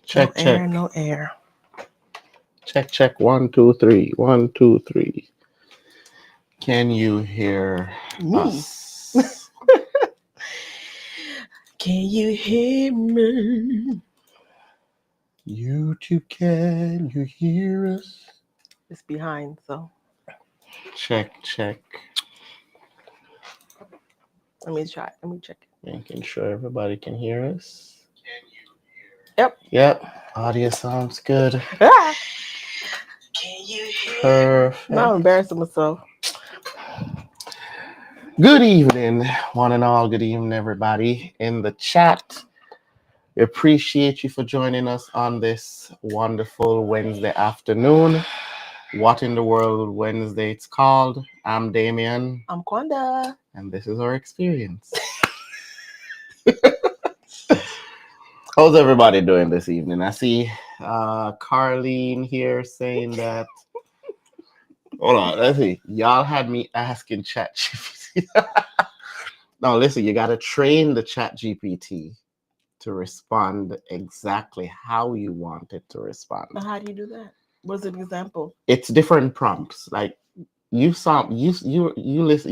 Check, no check. air, no air. Check, check. 1, 2, 3. 1, 2, 3. Can you hear Me? us? Can you hear me? YouTube, can you hear us? It's behind, so Check, check. let me try. Let me check it. Making sure everybody can hear us. Yep. Yep. Audio sounds good. Ah! Can you hear? Perfect. Now I'm embarrassing myself. Good evening, one and all. Good evening, everybody in the chat. We appreciate you for joining us on this wonderful Wednesday afternoon. What in the world Wednesday it's called? I'm Damien. I'm Kwanda. And this is our experience. How's everybody doing this evening? I see Carlene here saying that. Hold on, let's see. Y'all had me asking ChatGPT. No, listen, you got to train the ChatGPT to respond exactly how you want it to respond. How do you do that? What's an example? It's different prompts. Like you listen.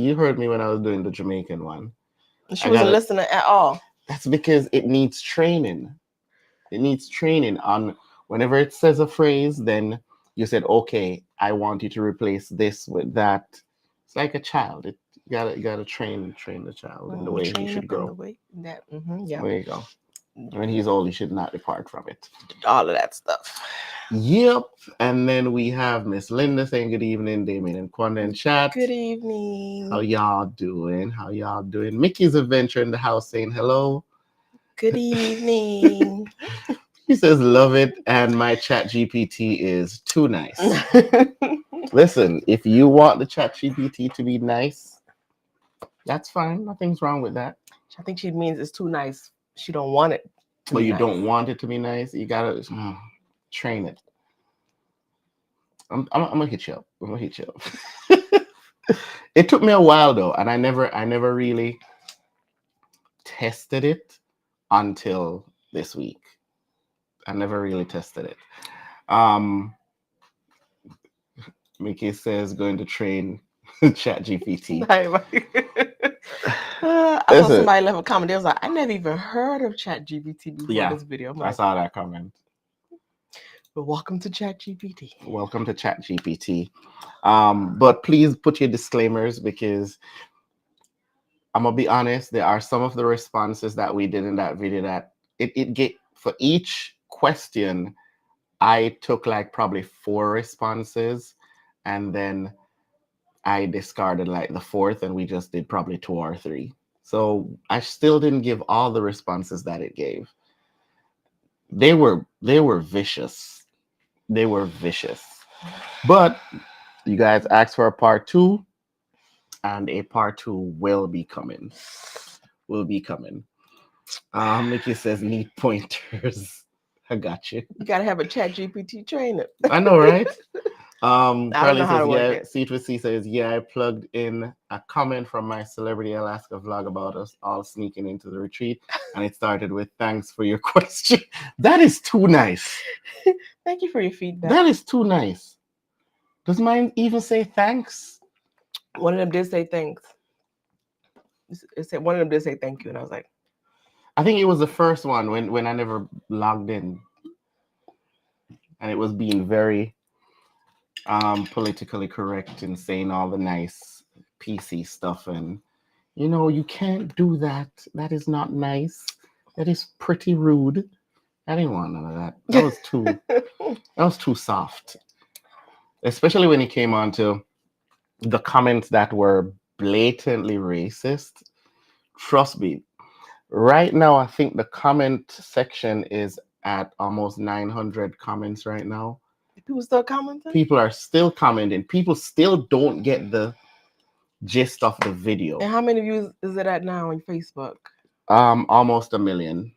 You heard me when I was doing the Jamaican one. She wasn't listening at all. That's because it needs training. It needs training on whenever it says a phrase, then you said, okay, I want you to replace this with that. It's like a child. You gotta train the child in the way he should grow. Yeah. There you go. When he's old, he should not depart from it. All of that stuff. Yep. And then we have Miss Linda saying good evening, Damien and Kwanda in chat. Good evening. How y'all doing? Mickey's Adventure in the house saying hello. Good evening. He says love it, and my ChatGPT is too nice. Listen, if you want the ChatGPT to be nice, that's fine. Nothing's wrong with that. I think she means it's too nice. She don't want it to be nice. Don't want it to be nice. You gotta train it. I'm gonna hit you up. It took me a while though, and I never really tested it until this week. I never really tested it. Mickey says going to train ChatGPT. I saw somebody left a comment. They was like, I never even heard of ChatGPT before this video. I saw that comment. But welcome to ChatGPT. Welcome to ChatGPT. But please put your disclaimers because I'm gonna be honest. There are some of the responses that we did in that video that it get for each question. I took like probably four responses, and then I discarded like the fourth, and we just did probably two or three. So I still didn't give all the responses that it gave. They were vicious. They were vicious. But you guys asked for a part two, and a part two will be coming. Will be coming. Mickey says need pointers. I got you. You gotta have a Chat GPT trainer. I know, right? I don't Carly know how says, to work yeah, it. C2C says, yeah, I plugged in a comment from my Celebrity Alaska vlog about us all sneaking into the retreat. And it started with, thanks for your question. That is too nice. Thank you for your feedback. That is too nice. Does mine even say thanks? One of them did say thanks. It said one of them did say thank you, and I was like, I think it was the first one when I never logged in. And it was being very politically correct and saying all the nice PC stuff, and you can't do that. That is not nice. That is pretty rude. I didn't want none of that. That was too soft. Especially when it came on to the comments that were blatantly racist. Trust me. Right now, I think the comment section is at almost 900 comments right now. people still commenting. People are still commenting. People still don't get the gist of the video. And how many views is it at now on Facebook? Almost a million.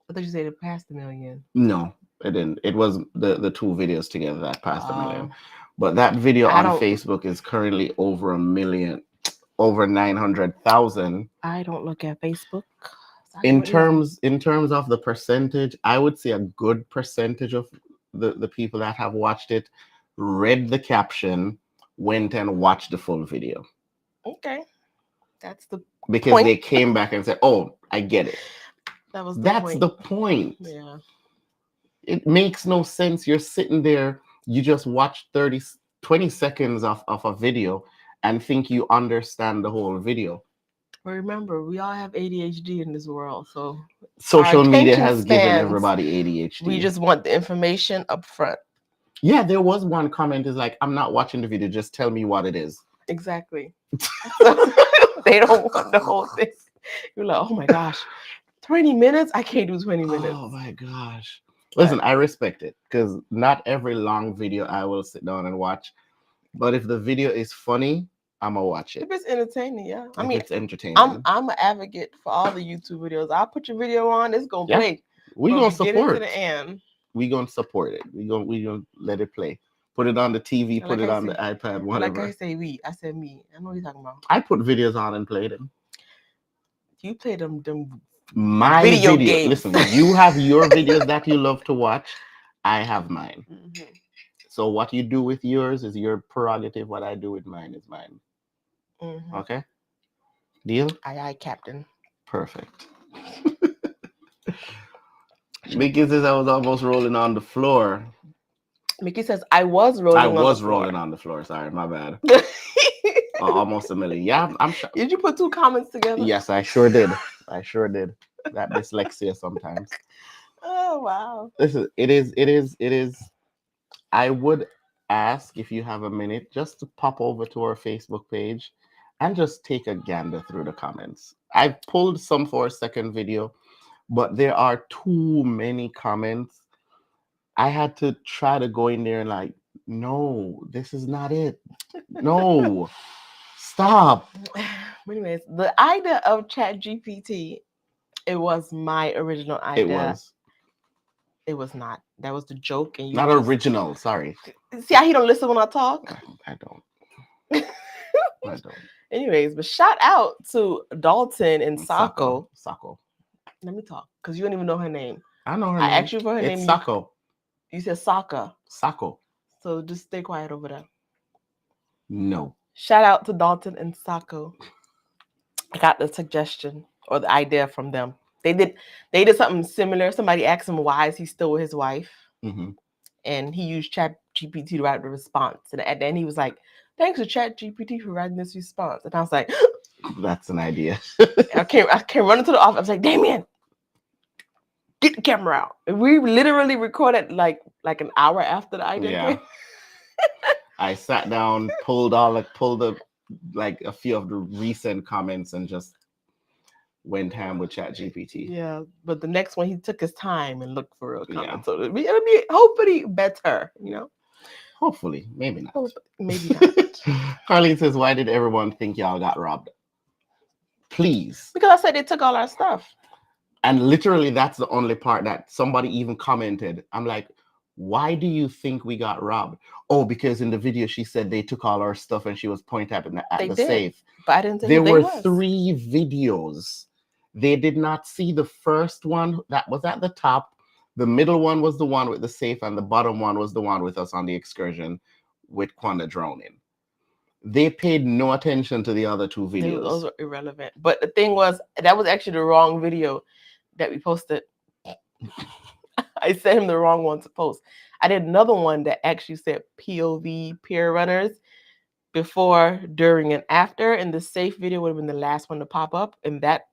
I thought you said it passed a million. No, it didn't. It was the two videos together that passed a million. Oh. But that video I on don't- Facebook is currently over a million, over 900,000. I don't look at Facebook. Sorry, In what is it? terms of the percentage, I would say a good percentage of the people that have watched it read the caption, went and watched the full video. Okay, that's the Because point. they came back and said, "Oh, I get it." That was the That's point. the point. Yeah. It makes no sense. You're sitting there, you just watch 30, 20 seconds of a video and think you understand the whole video. But remember, we all have ADHD in this world, so Social media attention has given spans, everybody ADHD. we just want the information up front. Yeah, there was one comment is like, I'm not watching the video, just tell me what it is. Exactly. So, they don't want the whole thing. You're like, oh my gosh, 20 minutes? I can't do 20 minutes. Oh my gosh. Listen, I respect it because not every long video I will sit down and watch. But if the video is funny, I'm gonna watch it. If it's entertaining, yeah. I If mean, it's entertaining. I'm an advocate for all the YouTube videos. I'll put your video on, it's gonna Yeah. play. We from gonna beginning to support. the end. We gonna support it. We gonna let it play. Put it on the TV, And put like it I on the say- iPad, Like whatever. I say, I said me. I know what you're talking about. I put videos on and play them. You play them My Video video. games. Listen, you have your videos that you love to watch. I have mine. Mhm. So what you do with yours is your prerogative. What I do with mine is mine. Mhm. Okay? Deal? Aye, Captain. Perfect. Mickey says I was almost rolling on the floor. Mickey says I was rolling. I on was the floor. rolling on the floor. Sorry, my bad. Almost a million. Yeah, I'm sure. Did you put two comments together? Yes, I sure did. I sure did. That dyslexia sometimes. Oh wow. Listen, it is. I would ask if you have a minute just to pop over to our Facebook page and just take a gander through the comments. I pulled some for a second video, but there are too many comments. I had to try to go in there and like, no, this is not it. No, stop. Anyways, the idea of Chat GPT, it was my original idea. It was It was not. That was the joke, and you not just- original. Sorry, See how he don't listen when I talk. I don't. I don't. Anyways, but shout out to Dalton and Sako. Sako. Let me talk, because you don't even know her name. I know her I name. asked you for her It's name. Sako. You said Saka. Sako. So just stay quiet over there. No. Shout out to Dalton and Sako. I got the suggestion or the idea from them. They did something similar. Somebody asked him why is he still with his wife, Mm-hmm. and he used Chat GPT to write the response. And at the end, he was like, "Thanks to Chat GPT for writing this response." And I was like, That's an idea. I came running to the office. I was like, Damien, get the camera out. And we literally recorded like an hour after the idea Yeah. came. I sat down, pulled the like a few of the recent comments and just went ham with Chat GPT. Yeah, but the next one he took his time and looked for real Yeah. comments. So it'll be hopefully better, Hopefully, maybe not. Maybe not. Carlene says, "Why did everyone think y'all got robbed?" Please. Because I said they took all our stuff. And literally, that's the only part that somebody even commented. I'm like, why do you think we got robbed? Oh, because in the video she said they took all our stuff and she was pointing at They the did. safe. But I didn't say There who they were was. 3 videos. They did not see the first one that was at the top. The middle one was the one with the safe, and the bottom one was the one with us on the excursion with Quanda drowning. They paid no attention to the other 2 videos. Those were irrelevant. But the thing was, that was actually the wrong video that we posted. I sent him the wrong one to post. I did another one that actually said POV peer runners before, during, and after. And the safe video would have been the last one to pop up in that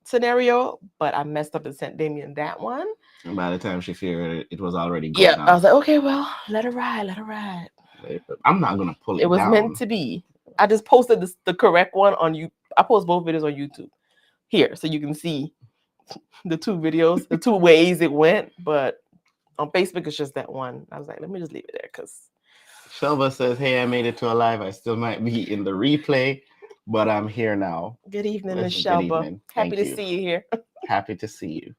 scenario. But I messed up and sent Damien that one. And by the time she figured it, it was already gone. Yeah, I was like, okay, well, let her ride. I'm not gonna pull it. It was down. meant to be. I just posted the correct one on you. I post both videos on YouTube here, so you can see the 2 videos, the 2 ways it went. But on Facebook, it's just that one. I was like, let me just leave it there because. Shelva says, "Hey, I made it to a live. I still might be in the replay, but I'm here now." Good evening, Miss Good Shelba. evening. Happy Thank to you. see you here. Happy to see you.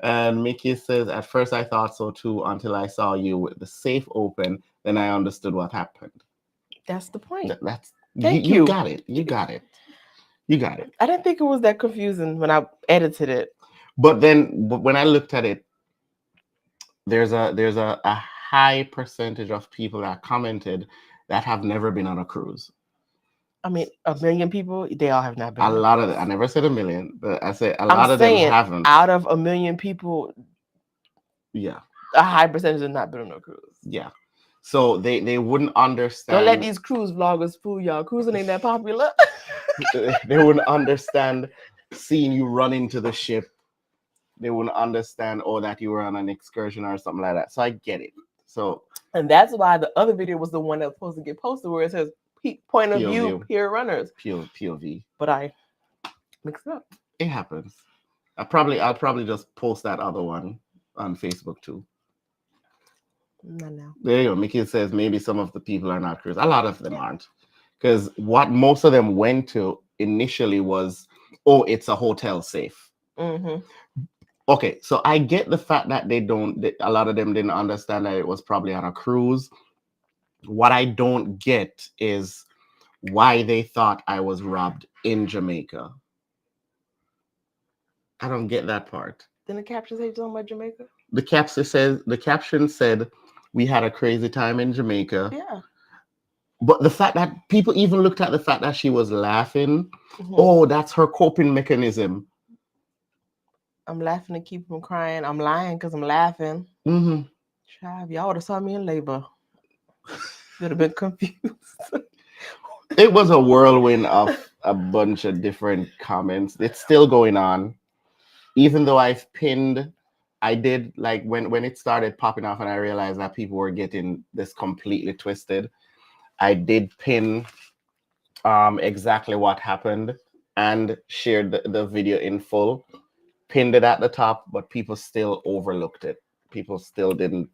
And Mickey says, "At first I thought so too until I saw you with the safe open. Then I understood what happened." That's the point. That's Thank you. you. Got it. You got it. You got it. I didn't think it was that confusing when I edited it. But when I looked at it, there's a high percentage of people that commented that have never been on a cruise. I mean, 1 million people, they all have not been. A lot of them. I never said 1 million, but I said a lot of them haven't. Out of 1 million people, yeah, a high percentage have not been on a cruise. Yeah. So they wouldn't understand. Don't let these cruise vloggers fool y'all. Cruising ain't that popular. They wouldn't understand seeing you run into the ship. They wouldn't understand, that you were on an excursion or something like that. So I get it. So, and that's why the other video was the one that was supposed to get posted, where it says point of view peer runners. POV. But I mixed it up. It happens. I'll probably just post that other one on Facebook too. Not now. There you go. Mickey says maybe some of the people are not cruise. A lot of them aren't. Because what most of them went to initially was, it's a hotel safe. Mm-hmm. Okay, so I get the fact that a lot of them didn't understand that it was probably on a cruise. What I don't get is why they thought I was robbed in Jamaica. I don't get that part. Then the caption say something about Jamaica? The caption said we had a crazy time in Jamaica. Yeah. But the fact that people even looked at the fact that she was laughing, that's her coping mechanism. I'm laughing to keep from crying. I'm lying because I'm laughing. Mm-hmm. Child, y'all would have saw me in labor. Would have been confused. It was a whirlwind of a bunch of different comments. It's still going on. Even though I did, like, when it started popping off and I realized that people were getting this completely twisted, I did pin exactly what happened and shared the video in full, pinned it at the top, but people still overlooked it. People still didn't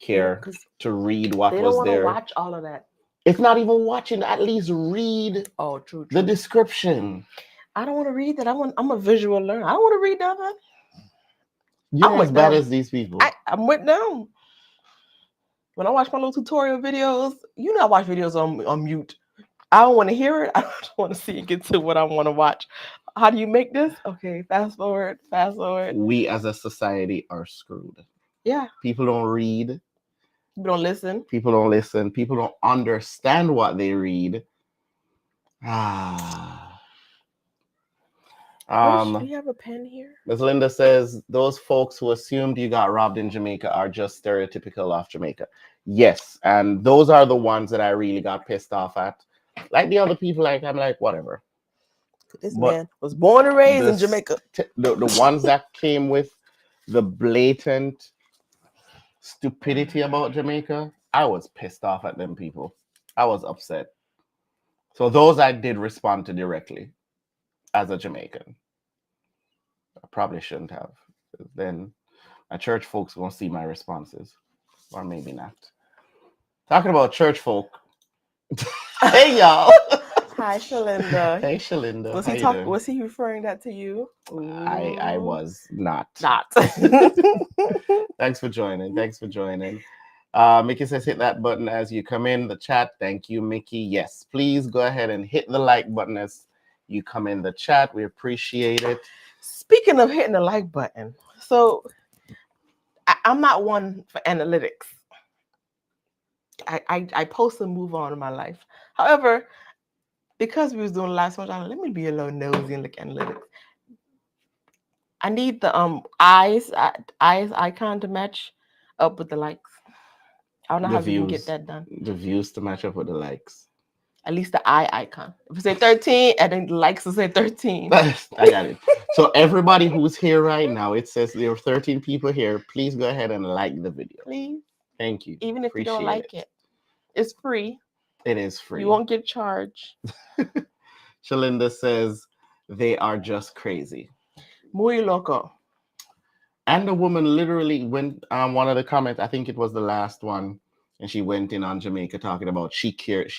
care to read what was there. They don't want to watch all of that. It's not even watching. At least read true. the description. I don't want to read that. I'm a visual learner. I don't want to read that. You're as bad as these people. I'm with them. When I watch my little tutorial videos, I watch videos on mute. I don't want to hear it. I don't want to see it get to what I want to watch. How do you make this? Okay, fast forward. We as a society are screwed. Yeah. People don't read. People don't listen. People don't understand what they read. Do you have a pen here? Ms. Linda says, those folks who assumed you got robbed in Jamaica are just stereotypical of Jamaica. Yes, and those are the ones that I really got pissed off at. Like the other people, like I'm like whatever. This But man was born and raised in the Jamaica. the ones that came with the blatant stupidity about Jamaica, I was pissed off at them people. I was upset. So those I did respond to directly as a Jamaican. I probably shouldn't have. Then my church folks gonna see my responses, or maybe not. Talking about church folk. Hey y'all. Hi, Shalinda. Hey Shalinda. Was How he you doing? Was he referring that to you? I was not. Not. Thanks for joining. Thanks for joining. Mickey says hit that button as you come in the chat. Thank you, Mickey. Yes, please go ahead and hit the like button as you come in the chat. We appreciate it. Speaking of hitting the like button, so I'm not one for analytics. I post and move on in my life. However, because we was doing live so much, let me be a little nosy and look at analytics. I need the eyes icon to match up with the likes. I don't know The how we can views, get that done. the views to match up with the likes. At least the eye icon. If we say 13, I think the likes will say 13. I got it. So everybody who's here right now, it says there are 13 people here. Please go ahead and like the video. Please. Thank you. Even if you don't like it. It's free. It is free. You won't get charged. Shalinda says they are just crazy. Muy loco. And the woman literally went on one of the comments, I think it was the last one, and she went in on Jamaica talking about she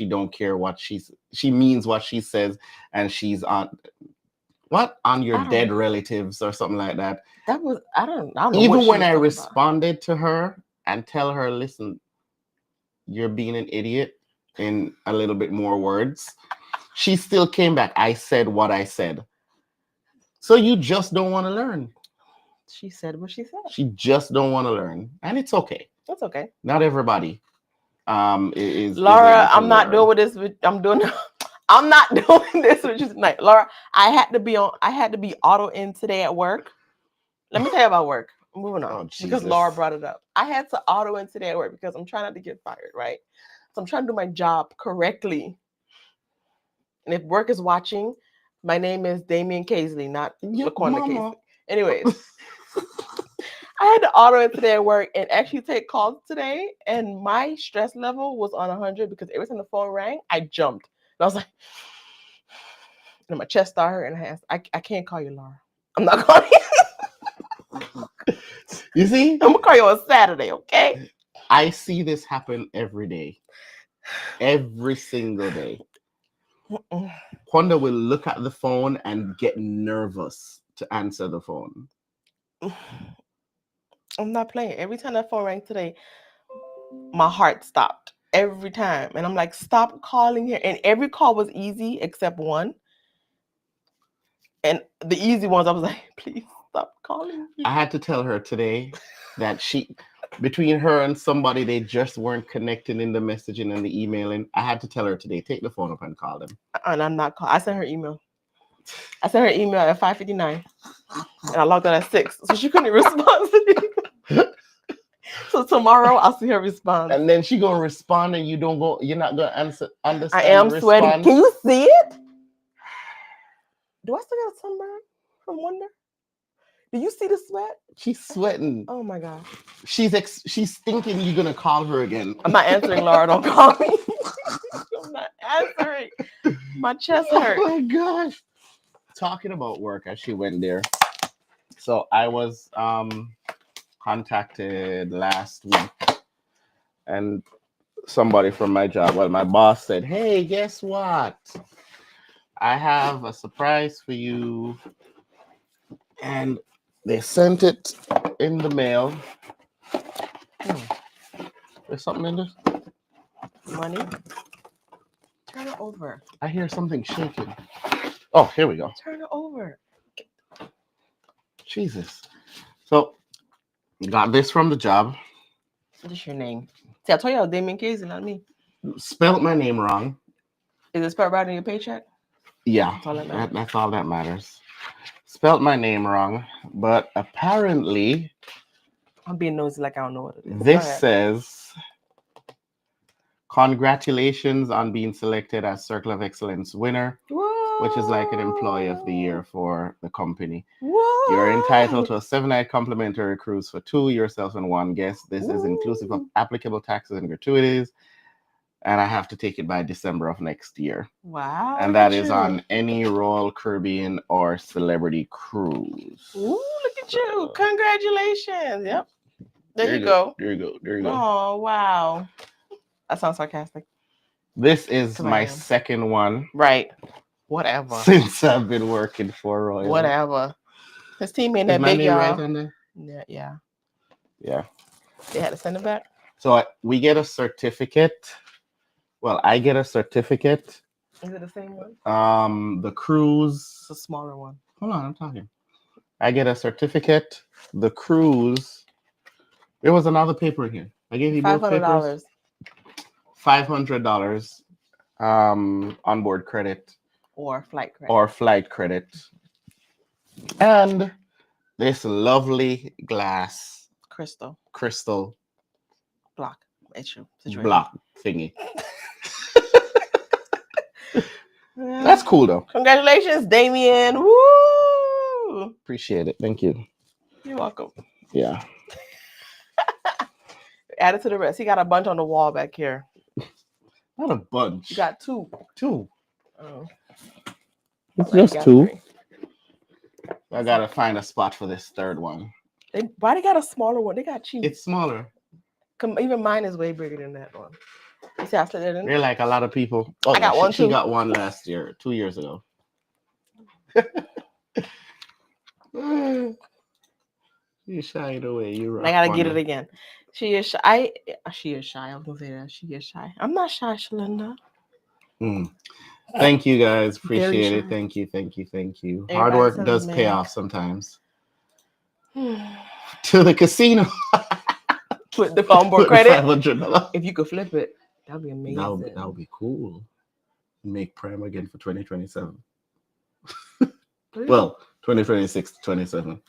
don't care what she means what she says, and she's on your dead relatives or something like that. That was I don't know. Even when I responded to her and tell her, listen, you're being an idiot in a little bit more words, she still came back. I said what I said. So you just don't want to learn. She said what she said. She just don't want to learn, and it's okay. That's okay. Not everybody is Laura, I'm not doing this with I'm not doing this with you tonight. Laura, I had to be auto in today at work. Let me tell you about work. I'm moving on because Laura brought it up. I had to auto in today at work because I'm trying not to get fired, right? So I'm trying to do my job correctly. And if work is watching, my name is Damian Casely, not LaQuanda Casely. Anyways, I had to auto in today at work and actually take calls today, and my stress level was on 100 because every time the phone rang, I jumped. And I was like, and my chest started hurting, and I can't call you, Laura. I'm not calling you. You see? I'm gonna call you on Saturday, okay? I see this happen every day. Every single day. Quanda will look at the phone and get nervous to answer the phone. I'm not playing. Every time that phone rang today, my heart stopped. Every time. And I'm like, stop calling here. And every call was easy except one. And the easy ones, I was like, please stop calling me. I had to tell her today that between her and somebody, they just weren't connecting in the messaging and the emailing. I had to tell her today, take the phone up and call them. And I'm not calling. I sent her email. I sent her email at 5:59. And I logged out at 6. So she couldn't respond to me. So tomorrow I'll see her respond. And then she gonna respond and you're not gonna understand. I am sweating. Can you see it? Do I still got a sunburn from Wonder? Do you see the sweat? She's sweating. Oh my gosh. She's thinking you're gonna call her again. I'm not answering, Laura. Don't call me. I'm not answering. My chest hurts. Oh my gosh. Talking about work as she went there. So I was contacted last week, and somebody from my job, my boss said, hey, guess what? I have a surprise for you. And they sent it in the mail. There's something in this? Money? Turn it over. I hear something shaking. Oh, here we go. Turn it over. Jesus. So, got this from the job. What is your name? See, I told you I was Damian Casey, not me. Spelled my name wrong. Is it spelled right on your paycheck? Yeah, that's all that matters. Spelled my name wrong, but apparently... I'm being nosy like I don't know what it is. This says, Congratulations on being selected as Circle of Excellence winner, Whoa. which is like an employee of the year for the company. Whoa. You're entitled to a 7-night complimentary cruise for 2, yourself and 1 guest. This is inclusive of applicable taxes and gratuities. And I have to take it by December of next year. Wow. And that is on any Royal Caribbean or Celebrity cruise. Ooh, look at you. Congratulations. Yep. There you go. There you go. There you go. Oh, wow. That sounds sarcastic. This is my second one. Right. Whatever. Since I've been working for Royal. Whatever. His team ain't that big, y'all. Right on there? Yeah. Yeah. They had to send it back? So we get a certificate. Well, I get a certificate. Is it the same one? The cruise. It's a smaller one. Hold on, I'm talking. I get a certificate. The cruise. There was another paper in here. I gave you both papers. $500 onboard credit. Or flight credit. And this lovely glass. Crystal. Block. Issue. Block thingy. That's cool though. Congratulations, Damien. Woo! Appreciate it. Thank you. You're welcome. Yeah. Add it to the rest. He got a bunch on the wall back here. Not a bunch. You got 2. 2. Oh. It's just 2. 3. I gotta find a spot for this third one. Why they got a smaller one? They got cheap. It's smaller. Even mine is way bigger than that one. You see, I slid it in. They're like a lot of people. Oh, I got one too. She got one last year, 2 years ago. You shied away. You. I gotta get it again. She is shy. She is shy. I was gonna say that. She is shy. I'm not shy, Shalinda. Thank you guys. Appreciate it. Thank you. Thank you. Thank you. Hard work does pay off sometimes. To the casino. Put the onboard credit. $500. If you could flip it, that'd be amazing. That would be cool. Make Prime again for 2027. Well, 2026 to 27.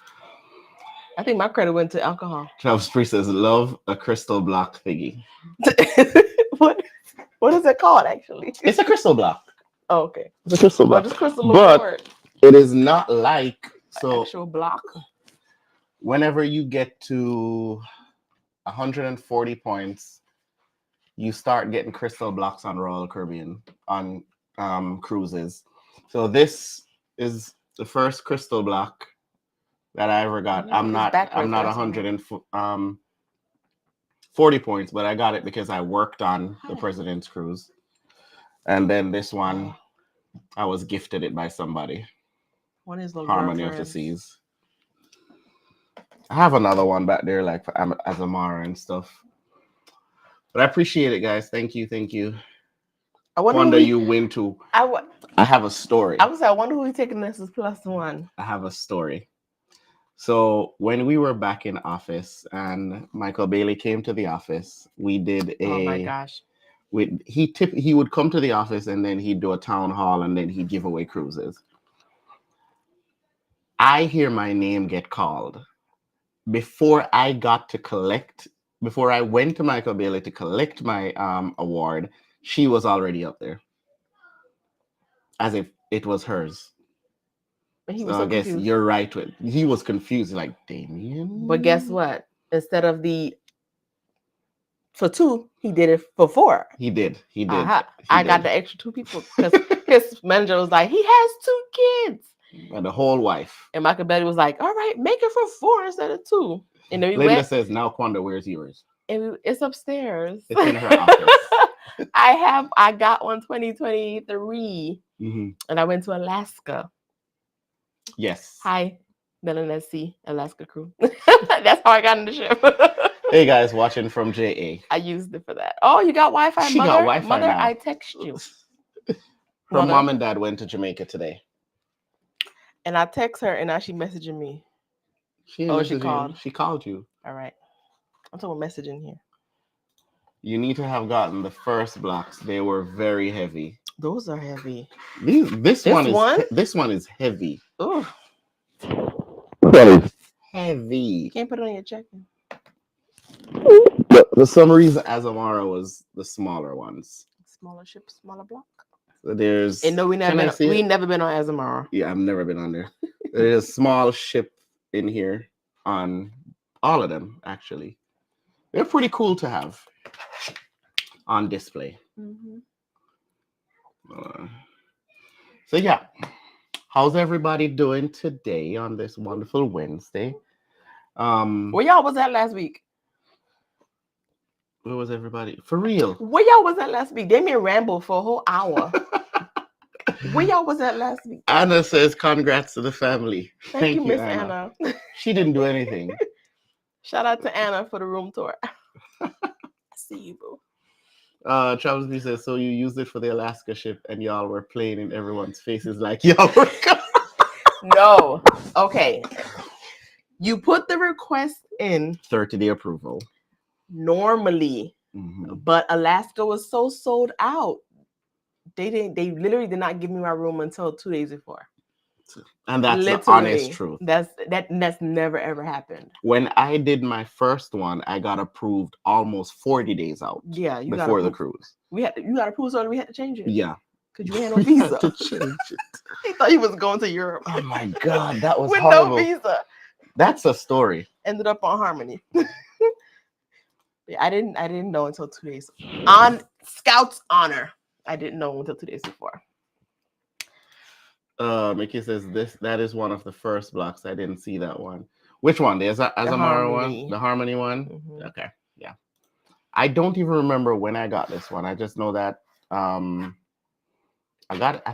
I think my credit went to alcohol. Travis Priest says, love a crystal block thingy. What is it called, actually? It's a crystal block. Oh, okay. It's a crystal block. But it is not like actual block. Whenever you get to 140 points, you start getting crystal blocks on Royal Caribbean on cruises. So this is the first crystal block that I ever got. I'm not 140 points, but I got it because I worked on the President's Cruise. And then this one, I was gifted it by somebody. What is Harmony of the Seas. I have another one back there, like for Azamara and stuff. But I appreciate it, guys. Thank you. Thank you. I wonder you win too. I have a story. I wonder who he's taking this as +1. I have a story. So when we were back in office and Michael Bailey came to the office, we did a. Oh my gosh. He would come to the office and then he'd do a town hall and then he'd give away cruises. I hear my name get called. Before I went to Michael Bailey to collect my award, she was already up there. As if it was hers. He was so I guess confused. You're right. He was confused, like, Damien. But guess what? Instead of for 2, he did it for 4. He did. I got the extra 2 people because his manager was like, he has 2 kids. And the whole wife. And Michael Betty was like, all right, make it for 4 instead of 2. And then Linda says, now Quanda, where's yours? And it's upstairs. It's in her office. I got one 2023. Mm-hmm. And I went to Alaska. Yes. Hi, Melanessi, Alaska crew. That's how I got in the ship. Hey guys, watching from JA. I used it for that. Oh, you got Wi-Fi? She got Wi-Fi Mother, now. I text you. Her mom and dad went to Jamaica today. And I text her, and now she's messaging me. She called. She called you. All right. I'm talking about messaging here. You need to have gotten the first blocks. They were very heavy. Those are heavy. This one is heavy. Oh. Heavy. You can't put it on your check-in. The submarines Azamara was the smaller ones. Smaller ship, smaller block. So there's. And no, Can I see we it? never been on Azamara. Yeah, I've never been on there. There's a small ship in here on all of them, actually. They're pretty cool to have on display. Mm-hmm. So yeah, how's everybody doing today on this wonderful Wednesday? Where y'all was at last week? Where was everybody? For real? Where y'all was at last week? Damien rambled for a whole hour. Where y'all was at last week? Anna says, "Congrats to the family." Thank you, Miss Anna. She didn't do anything. Shout out to Anna for the room tour. See you, boo. Travis B says, "So you used it for the Alaska ship, and y'all were playing in everyone's faces like y'all were." No. Okay. You put the request in 30-day approval. Normally, but Alaska was so sold out. They literally did not give me my room until 2 days before. And that's the honest truth. That's never ever happened. When I did my first one, I got approved almost 40 days out. Yeah, before the cruise. You got approved, so we had to change it. Yeah, because you had no visa. Had to change it. He thought he was going to Europe. Oh my god, that was with horrible. no visa. That's a story. Ended up on Harmony. I didn't know until 2 days. On Scout's honor, I didn't know until 2 days before. Mickey says that is one of the first blocks. I didn't see that one. Which one? The Azamara one? The Harmony one? Mm-hmm. Okay. Yeah. I don't even remember when I got this one. I just know that I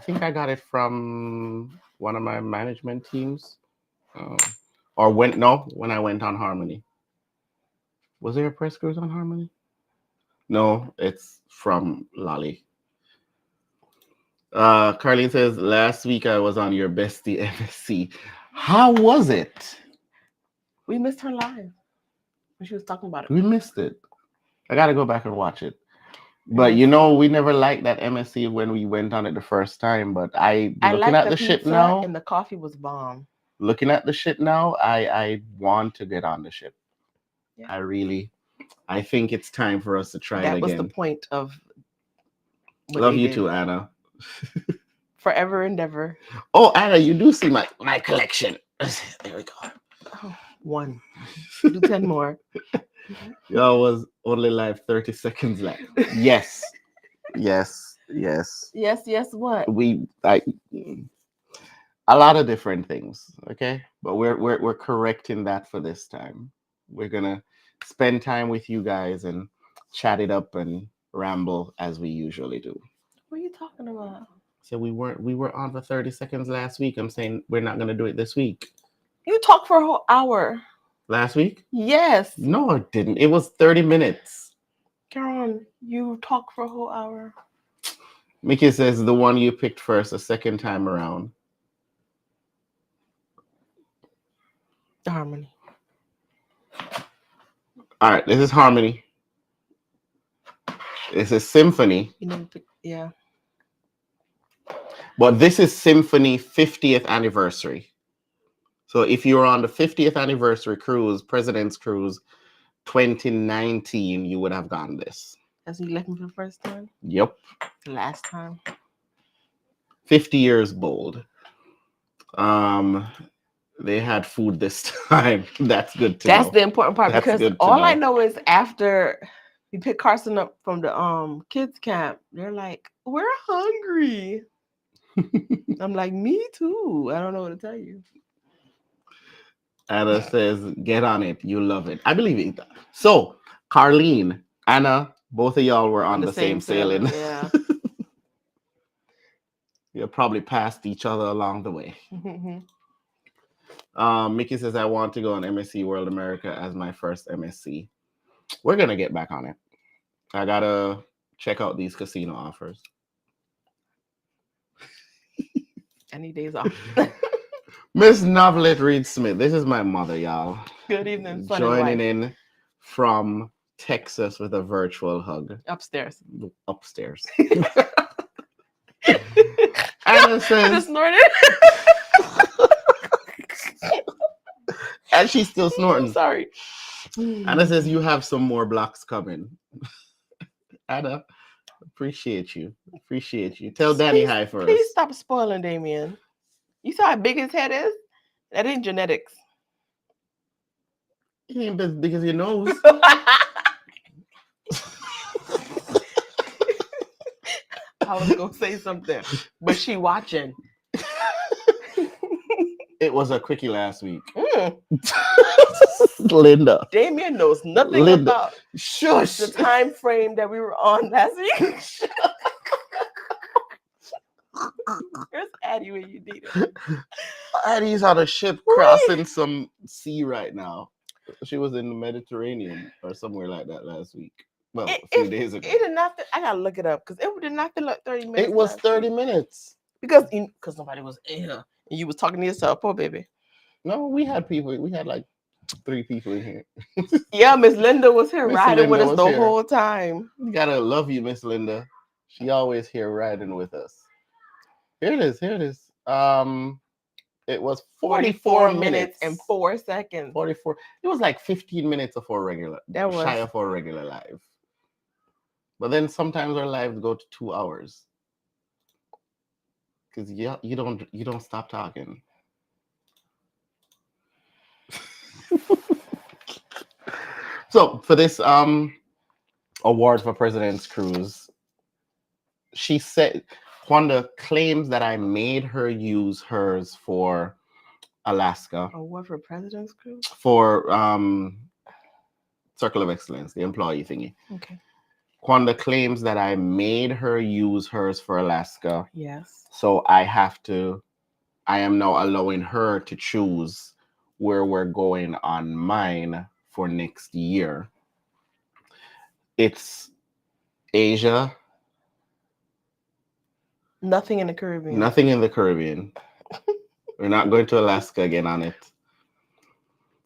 think I got it from one of my management teams. When I went on Harmony. Was there a press cruise on Harmony? No, it's from Lolly. Carlene says, last week I was on your bestie MSC. How was it? We missed her live when she was talking about it. We missed it. I got to go back and watch it. But we never liked that MSC when we went on it the first time. But I looking at the ship now, and the coffee was bomb. Looking at the ship now, I want to get on the ship. Yeah. I think it's time for us to try it again. That was the point of. Love you too, Anna. Forever endeavor. Oh, Anna, you do see my collection. There we go. Oh, 1. Do 10 more. Y'all was only live 30 seconds left. Yes. Yes. What? A lot of different things. Okay, but we're correcting that for this time. We're gonna spend time with you guys and chat it up and ramble as we usually do. What are you talking about? So we were on for 30 seconds last week. I'm saying we're not gonna do it this week. You talked for a whole hour. Last week? Yes. No, I didn't. It was 30 minutes. Karen, you talked for a whole hour. Mickey says the one you picked first, the second time around. The Harmony. All right, this is Harmony. This is Symphony. Yeah. But this is Symphony 50th anniversary. So if you were on the 50th anniversary cruise, President's Cruise 2019, you would have gotten this. That's when you left me for the first time? Yep. The last time. 50 years bold. They had food this time. That's good to know. That's the important part. That's because all I know is after we picked Carson up from the kids camp, they're like, we're hungry. I'm like, me too. I don't know what to tell you. Anna says, get on it. You love it. I believe it. So, Carlene, Anna, both of y'all were on the same sailing. Yeah. You probably passed each other along the way. Mickey says, I want to go on MSC World America as my first MSC. We're going to get back on it. I got to check out these casino offers. Any days off. Miss Novelette Reed Smith. This is my mother, y'all. Good evening. Joining in from Texas with a virtual hug. Upstairs. Anna says. I just snorted. And she's still snorting. Sorry. Anna says you have some more blocks coming. Anna, appreciate you. Appreciate you. Tell Danny hi for Please us. stop spoiling Damien. You saw how big his head is? That ain't genetics. He ain't as big as your nose. I was gonna say something, but she watching. It was a quickie last week. Mm. Linda. Damien knows nothing Linda. about Shush. the time frame that we were on last week. Where's Addie when you need her? Addie's on a ship crossing some sea right now. She was in the Mediterranean or somewhere like that last week. Well, a few days ago. It did not. I gotta look it up because it did not feel like 30 minutes. It was last 30 week. minutes. Because nobody was in here and you was talking to yourself, poor baby. No, we had people. We had like 3 people in here. Yeah, Miss Linda was here Miss riding with Linda us the was here. whole time. You gotta love you, Miss Linda. She always here riding with us. Here it is. Here it is. It was 44 minutes and 4 seconds. 44. It was like 15 minutes of our regular. That was shy of our regular live. But then sometimes our lives go to 2 hours. Because you don't stop talking. So for this award for President's Cruise, she said Wanda claims that I made her use hers for Alaska. Award for President's Cruise? For Circle of Excellence, the employee thingy. Okay. Wanda claims that I made her use hers for Alaska. Yes. So I am now allowing her to choose where we're going on mine for next year. It's Asia. Nothing in the Caribbean. Nothing in the Caribbean. We're not going to Alaska again on it.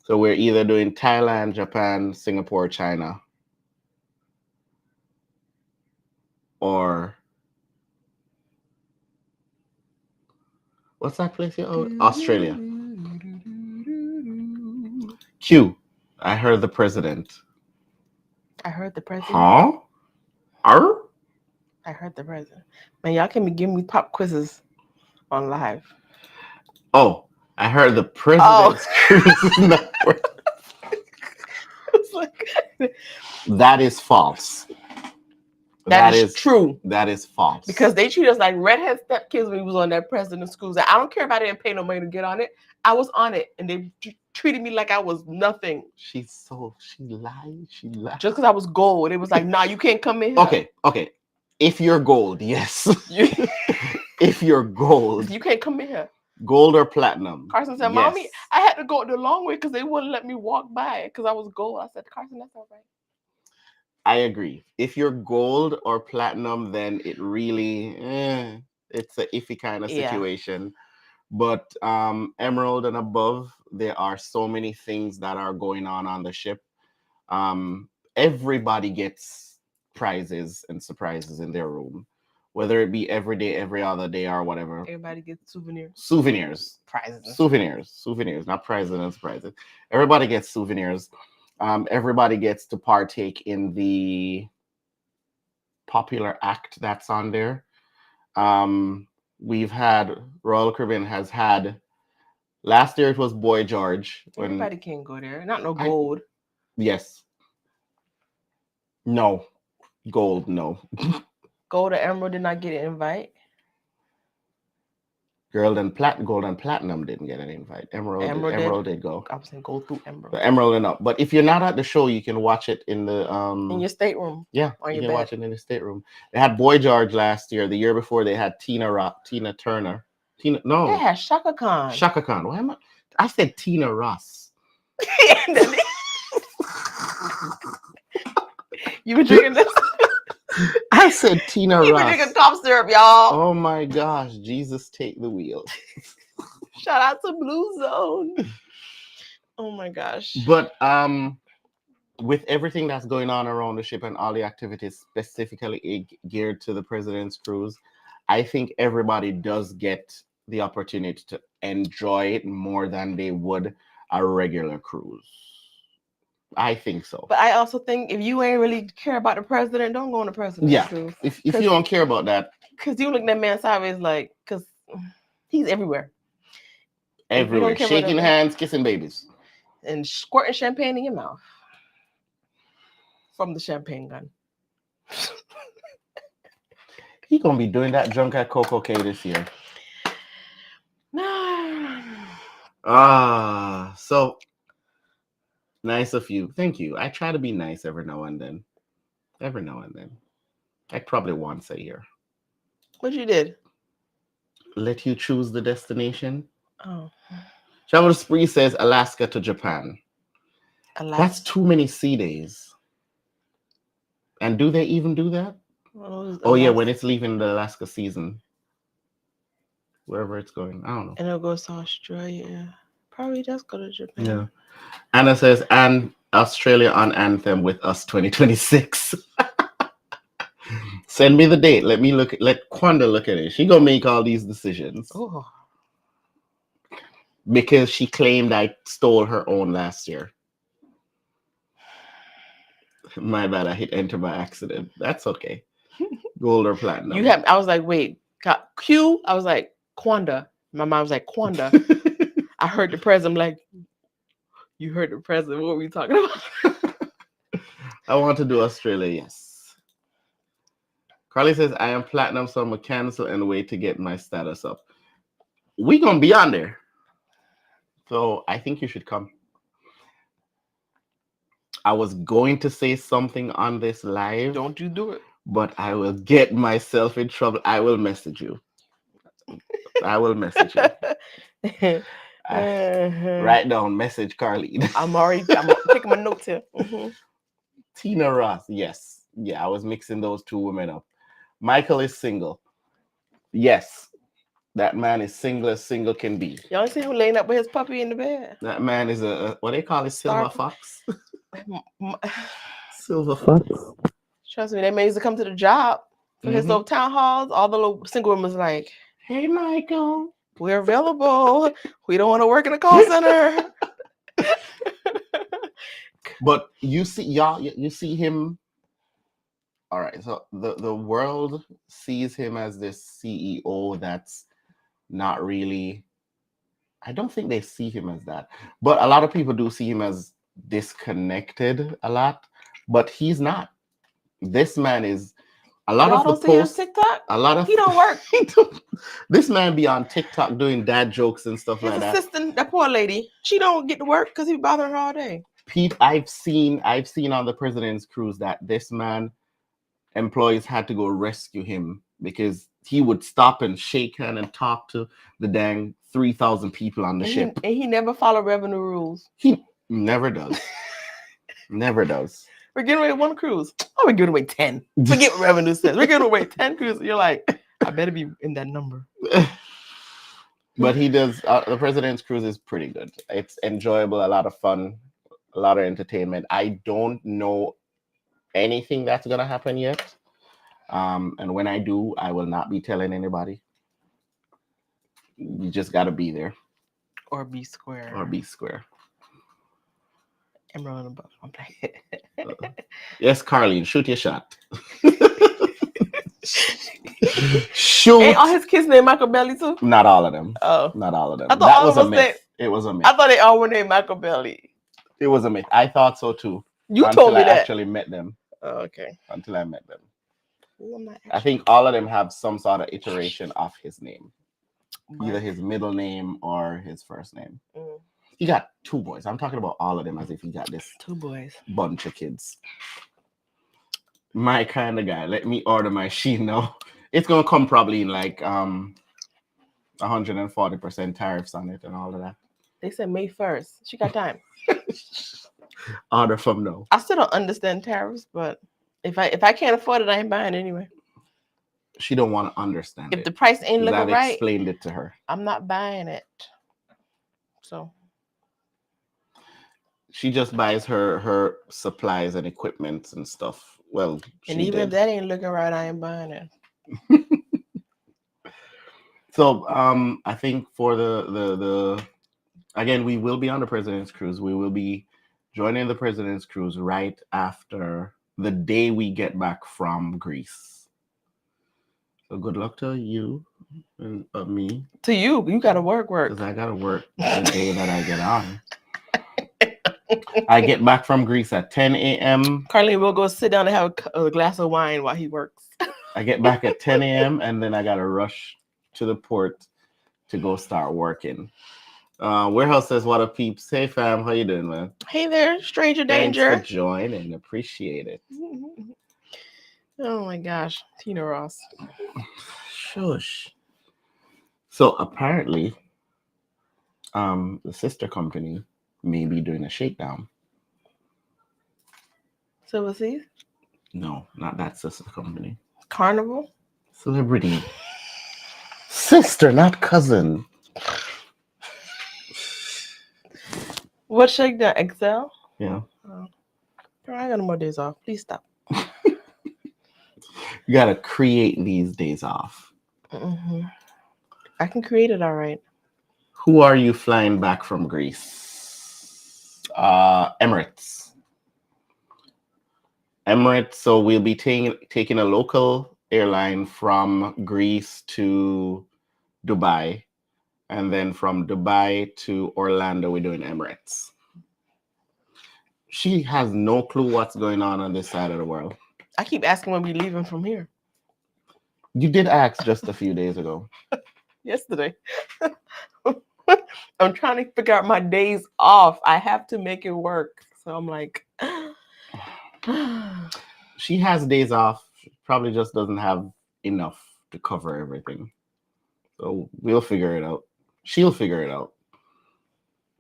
So we're either doing Thailand, Japan, Singapore, China, or what's that place you're out? Australia. Q. I heard the president. I heard the president. Huh? Arr? I heard the president. Man, y'all can be giving me pop quizzes on live. Oh, I heard the president's cruise network. That is false. That is true. That is false. Because they treat us like redhead stepkids when we was on that president's cruise. I don't care if I didn't pay no money to get on it. I was on it, and they treated me like I was nothing. She lied. Just because I was gold, it was like, nah, you can't come in here. Okay. If you're gold, yes. If you're gold, you can't come in here. Gold or platinum? Carson said, Mommy, I had to go the long way because they wouldn't let me walk by it because I was gold. I said, Carson, that's all right. I agree. If you're gold or platinum, then it really, it's an iffy kind of situation. But emerald and above, there are so many things that are going on the ship. Everybody gets prizes and surprises in their room, whether it be every day, every other day, or whatever. Everybody gets souvenirs. Prizes. Souvenirs, not prizes and surprises. Everybody gets souvenirs. Everybody gets to partake in the popular act that's on there. We've had, Royal Caribbean has had, last year it was Boy George. Everybody can't go there. Not no gold. Yes. No. Gold, no. Gold or emerald did not get an invite. Gold and platinum didn't get an invite. Emerald did go. I was saying gold through emerald. The emerald and up. But if you're not at the show, you can watch it in the in your stateroom. Yeah, you can watch it in the stateroom. They had Boy George last year. The year before they had Tina Turner. They had Shaka Khan. Shaka Khan. Why am I said Tina Ross. You were drinking this? I said Tina Ross. You were drinking cough syrup, y'all. Oh my gosh, Jesus take the wheel. Shout out to Blue Zone. Oh my gosh. But with everything that's going on around the ship and all the activities specifically geared to the President's Cruise, I think everybody does get the opportunity to enjoy it more than they would a regular cruise. I think so. But I also think if you ain't really care about the president, don't go on the president's Yeah. cruise. If you don't care about that, Because you look at that man sideways like, because he's everywhere. If you don't everywhere, care about shaking that- hands, kissing babies. and squirting champagne in your mouth from the champagne gun. He gonna be doing that drunk at Coco K this year. So nice of you. Thank you. I try to be nice every now and then. Every now and then. Like probably once a year. What you did? Let you choose the destination. Oh, Travel Spree says Alaska to Japan. Alaska. That's too many sea days. And do they even do that? Oh yeah, when it's leaving the Alaska season. Wherever it's going. I don't know. And it goes to Australia. Probably does go to Japan. Yeah. Anna says, and Australia on Anthem with us 2026. Send me the date. Let Quanda look at it. She gonna make all these decisions. Oh. Because she claimed I stole her own last year. My bad, I hit enter by accident. That's okay. Gold or platinum. I was like, wait, Q? I was like, Quanda. My mom was like, Quanda. I heard the president. I'm like, you heard the president. What were we talking about? I want to do Australia, yes. Carly says, I am platinum, so I'm going to cancel and wait to get my status up. We going to be on there. So I think you should come. I was going to say something on this live. Don't you do it. But I will get myself in trouble. I will message you. I will message you. Write down, message Carly. I'm taking my notes here. Mm-hmm. Tina Ross, yes. Yeah, I was mixing those two women up. Michael is single. Yes. That man is single as single can be. Y'all see him laying up with his puppy in the bed? That man is a what they call it, silver fox? Silver fox. Trust me, that man used to come to the job for his little town halls. All the little single women was like, hey, Michael, we're available. We don't want to work in a call center. But you see him. All right, so the world sees him as this CEO that's not really. I don't think they see him as that, but a lot of people do see him as disconnected a lot. But he's not. This man is. A lot of the posts. TikTok. A lot of he don't work. This man be on TikTok doing dad jokes and stuff like that. His assistant, that poor lady, she don't get to work because he bothering her all day. Pete, I've seen on the president's cruise that this man, employees had to go rescue him because he would stop and shake hand and talk to the dang 3,000 people on the ship. And he never followed revenue rules. He never does. Never does. We're giving away one cruise. Oh, we're giving away 10. Forget what revenue says. We're giving away 10 cruises. You're like, I better be in that number. But he does. The president's cruise is pretty good. It's enjoyable, a lot of fun, a lot of entertainment. I don't know anything that's gonna happen yet. And when I do, I will not be telling anybody. You just gotta be there. Or be square. I'm rolling above. I'm playing. Yes, Carlene, shoot your shot. Shoot. Ain't all his kids named Michael Belly too? Not all of them. Oh. Not all of them. I thought That all was of a us myth. It was a myth. I thought they all were named Michael Belly. It was a myth. I thought so too. You told me I that. actually met them. Oh, okay. Until I met them. Well, I think all of them have some sort of iteration of his name. Either his middle name or his first name. Mm. He got 2 boys. I'm talking about all of them as if he got this 2 boys. Bunch of kids. My kind of guy. Let me order my Shein now. It's gonna come probably in like 140% tariffs on it and all of that. They said May 1st. She got time. Order from now. I still don't understand tariffs, but if I can't afford it, I ain't buying it anyway. She don't want to understand if the price ain't looking I've right. Explained it to her. I'm not buying it. So she just buys her supplies and equipment and stuff. Well, and even if that ain't looking right, I ain't buying it. So I think for the again, we will be on the president's cruise. We will be joining the president's cruise right after the day we get back from Greece. So good luck to you and me, To you gotta work. because I gotta work the day that I get on. I get back from Greece at 10 a.m. Carlene will go sit down and have a glass of wine while he works. I get back at 10 a.m. and then I gotta rush to the port to go start working. Warehouse says, "What up, peeps? Hey, fam, how you doing, man? Hey there, stranger Thanks danger. for joining. Appreciate it." Oh my gosh, Tina Ross. Shush. So apparently, the sister company may be doing a shakedown. Silver Seas? No, not that sister company. Carnival? Celebrity. Sister, not cousin. What shakedown? Excel? Yeah. Oh. Girl, I got no more days off. Please stop. You gotta create these days off. Mm-hmm. I can create it all right. Who are you flying back from Greece? Emirates. Emirates. So we'll be taking a local airline from Greece to Dubai, and then from Dubai to Orlando, we're doing Emirates. She has no clue what's going on this side of the world. I keep asking when we leaving from here. You did ask just a few days ago. Yesterday. I'm trying to figure out my days off. I have to make it work. So I'm like, She has days off. She probably just doesn't have enough to cover everything. So we'll figure it out. She'll figure it out.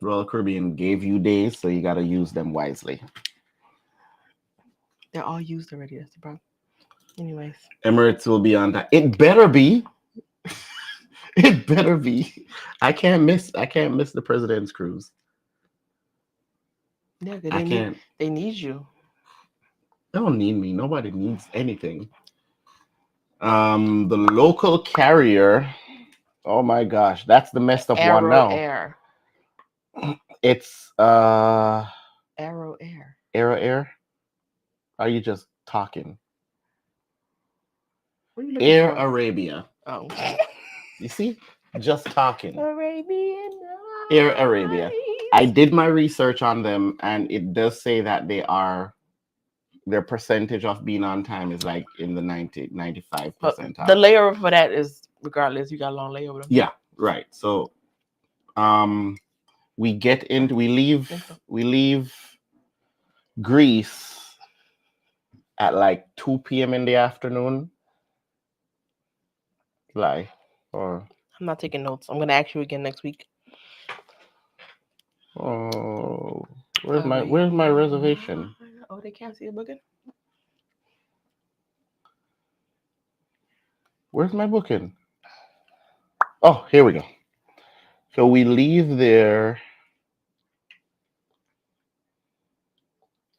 Royal Caribbean gave you days, so you got to use them wisely. they're all used already. That's the problem. Anyways. Emirates will be on that. It better be. It better be. I can't miss the president's cruise. Yeah, I can't. They need you. They don't need me. Nobody needs anything. The local carrier. Oh my gosh, that's the messed up one now. Air. It's Arrow Air. Air. Are you just talking? What are you looking Air for? Arabia. Oh. You see? Just talking. Arabian Air Arabia. I did my research on them, and it does say that their percentage of being on time is like in the 95%. The layover for that is regardless. You got a long layover. Yeah, right. So, we leave Greece at like 2 p.m. in the afternoon. Lie. Or I'm not taking notes. I'm gonna ask you again next week. oh, where's my reservation? Oh, they can't see a booking. Where's my booking? Oh, here we go. So we leave there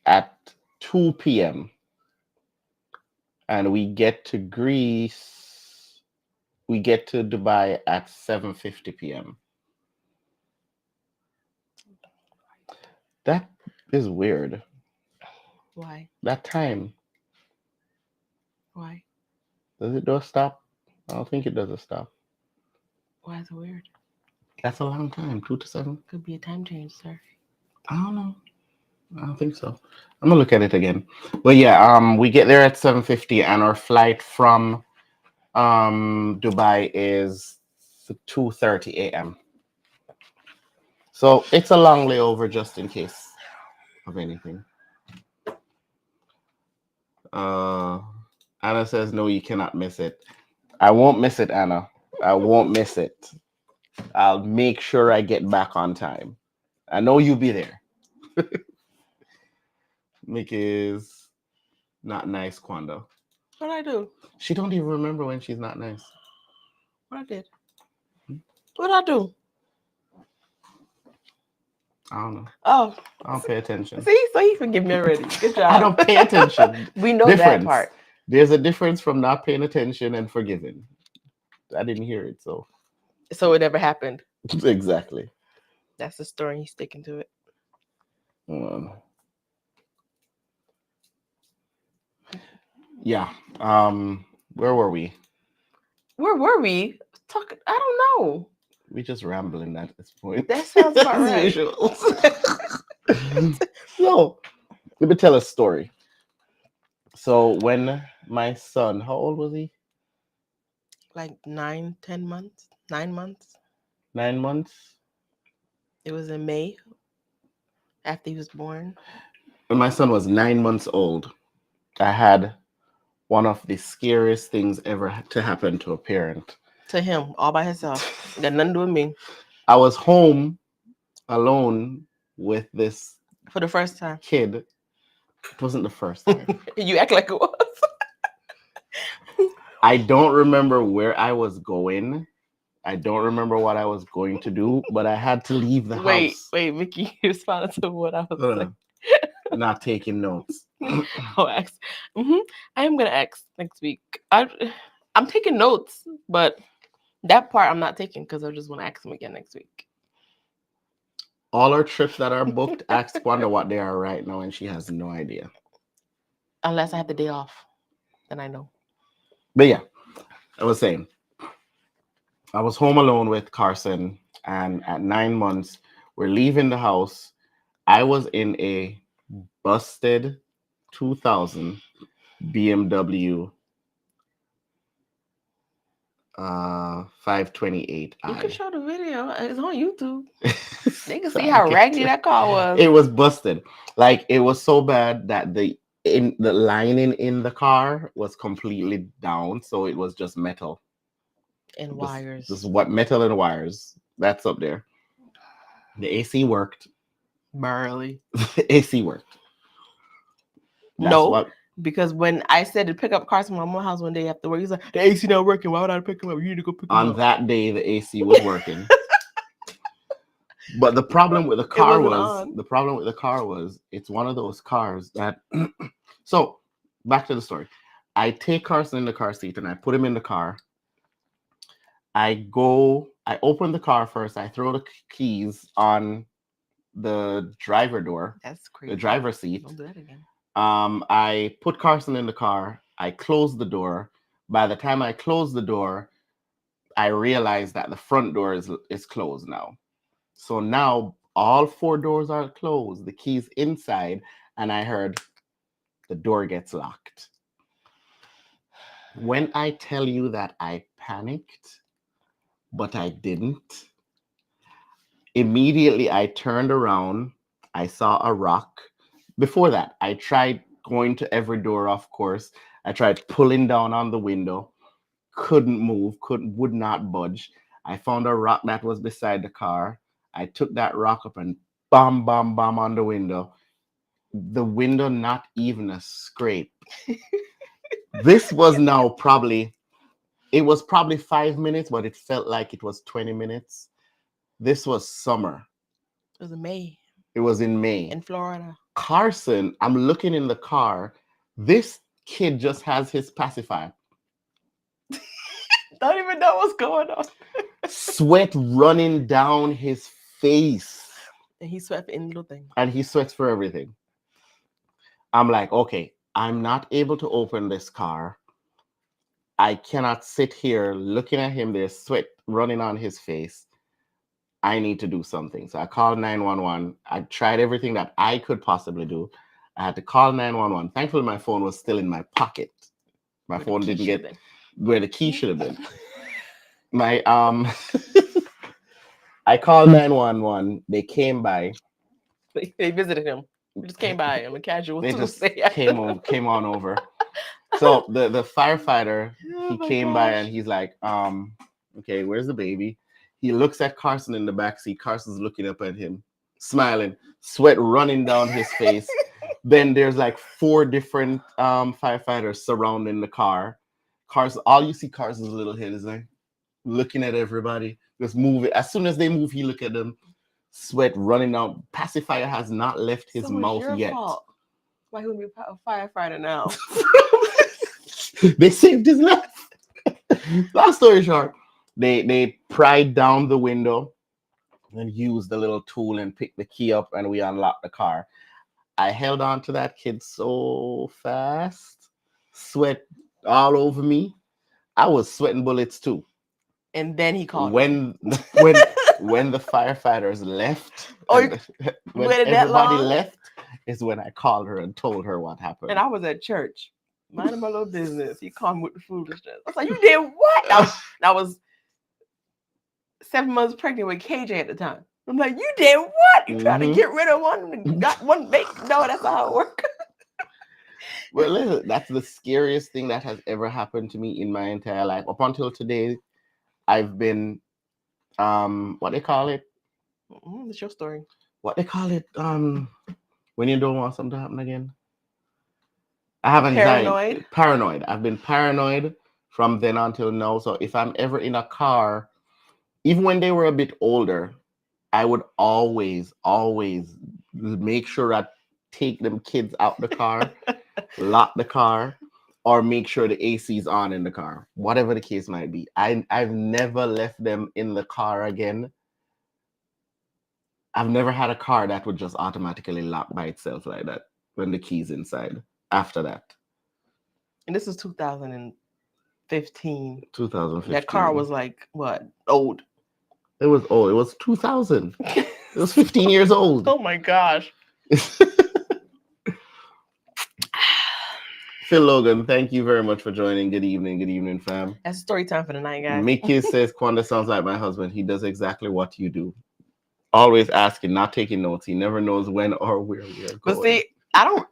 at 2 p.m. and we get to Greece. We get to Dubai at 7:50 p.m. That is weird. Why? That time. Why? Does it do a stop? I don't think it does a stop. Why is it weird? That's a long time. 2 to 7. Could be a time change, sir. I don't know. I don't think so. I'm gonna look at it again. But yeah, we get there at 7:50, and our flight from Dubai is 2:30 a.m. So it's a long layover just in case of anything. Anna says no, you cannot miss it. I won't miss it, Anna. I won't miss it. I'll make sure I get back on time. I know you'll be there. Mickey's not nice, Quando. What I do? She don't even remember when she's not nice. What I did? What I do? I don't know. Oh, I don't pay attention. see, so you forgive me already. Good job. I don't pay attention. We know Difference. that part. There's a difference from not paying attention and forgiving. I didn't hear it, so it never happened. exactly. That's the story. He's sticking to it. Yeah. Where were we? Where were we? Talking. I don't know. We just rambling at this point. That sounds about As right. usual. So let me tell a story. So when my son, how old was he? Like 9, 10 months, 9 months. 9 months. It was in May after he was born. When my son was 9 months old, I had one of the scariest things ever to happen to a parent. To him, all by himself. Got nothing to do with me. I was home alone with this For the first time. kid. It wasn't the first time. You act like it was. I don't remember where I was going. I don't remember what I was going to do, but I had to leave the house. Wait, Mickey, you responded to what I was Hold saying. on. Not taking notes. I'll ask. I am gonna ask next week. I'm taking notes, but that part I'm not taking because I just want to ask him again next week. All our trips that are booked, ask Wanda what they are right now, and she has no idea. Unless I have the day off, then I know. But yeah, I was saying, I was home alone with Carson, and at 9 months, we're leaving the house. I was in a busted 2000 BMW 528i. You can show the video. It's on YouTube. They can So see I how get raggedy to- that car was. It was busted. Like it was so bad that the lining in the car was completely down, so it was just metal. And Just, wires. just what metal and wires. That's up there. The AC worked. Barely. The AC worked. That's No, what because when I said to pick up Carson from my mom's house one day after work, he's like, the AC not working. Why would I pick him up? You need to go pick him on up. that day the AC was working. But the problem with the car was it's one of those cars that so back to the story. I take Carson in the car seat and I put him in the car. I open the car first, I throw the keys on the driver door, That's crazy. the driver's seat. Don't do that again. I put Carson in the car, I close the door. By the time I close the door, I realize that the front door is closed now. So now all four doors are closed, the keys inside, and I heard the door gets locked. When I tell you that I panicked, but I didn't, immediately I turned around, I saw a rock. Before that, I tried going to every door, of course. I tried pulling down on the window, couldn't move, would not budge. I found a rock that was beside the car. I took that rock up and bam, bam, bam on the window. The window, not even a scrape. This was now it was probably 5 minutes, but it felt like it was 20 minutes. This was summer. It was in May It was in May. in Florida. Carson, I'm looking in the car. This kid just has his pacifier. Don't even know what's going on. Sweat running down his face. And he sweat for any little thing. And he sweats for everything. I'm like, okay, I'm not able to open this car. I cannot sit here looking at him. There's sweat running on his face. I need to do something. So I called 911. I tried everything that I could possibly do. I had to call 911. Thankfully, my phone was still in my pocket. My phone didn't get where the key should have been. My I called 911. They came by. They visited him. We just came by him a casual They just Tuesday. came on over. So the firefighter, he came by and he's like, okay, where's the baby? He looks at Carson in the backseat. Carson's looking up at him, smiling, sweat running down his face. Then there's like four different firefighters surrounding the car. Carson, all you see Carson's little head is like looking at everybody, just moving. As soon as they move, he look at them, sweat running down. Pacifier has not left his mouth yet. Fault. Why wouldn't be a firefighter now? They saved his life. Long story short, they pried down the window and used the little tool and picked the key up, and we unlocked the car. I held on to that kid so fast, sweat all over me. I was sweating bullets too. And then he called him. When when the firefighters left Oh, you and when waited that everybody long? left is when I called her and told her what happened. And I was at church, minding my little business. He called me with the foolishness. I was like, "You did what?" I was 7 months pregnant with KJ at the time. I'm like, "You did what? You tried to get rid of one and got one baby?" No, that's not how it works. Well, listen, that's the scariest thing that has ever happened to me in my entire life. Up until today, I've been what they call it? It's your story. What they call it? When you don't want something to happen again. I have anxiety. Paranoid. I've been paranoid from then until now. So if I'm ever in a car, even when they were a bit older, I would always make sure I take them kids out the car, lock the car, or make sure the AC is on in the car, whatever the case might be. I've never left them in the car again. I've never had a car that would just automatically lock by itself like that when the key's inside. After that, And this is 2015. 2015. That car was like what? Old. It was old. It was 2000. It was 15 years old. Oh my gosh. Phil Logan, thank you very much for joining. Good evening, fam. That's story time for the night, guys. Mickey says Quanda sounds like my husband. He does exactly what you do. Always asking, not taking notes. He never knows when or where we are going. But see, I don't.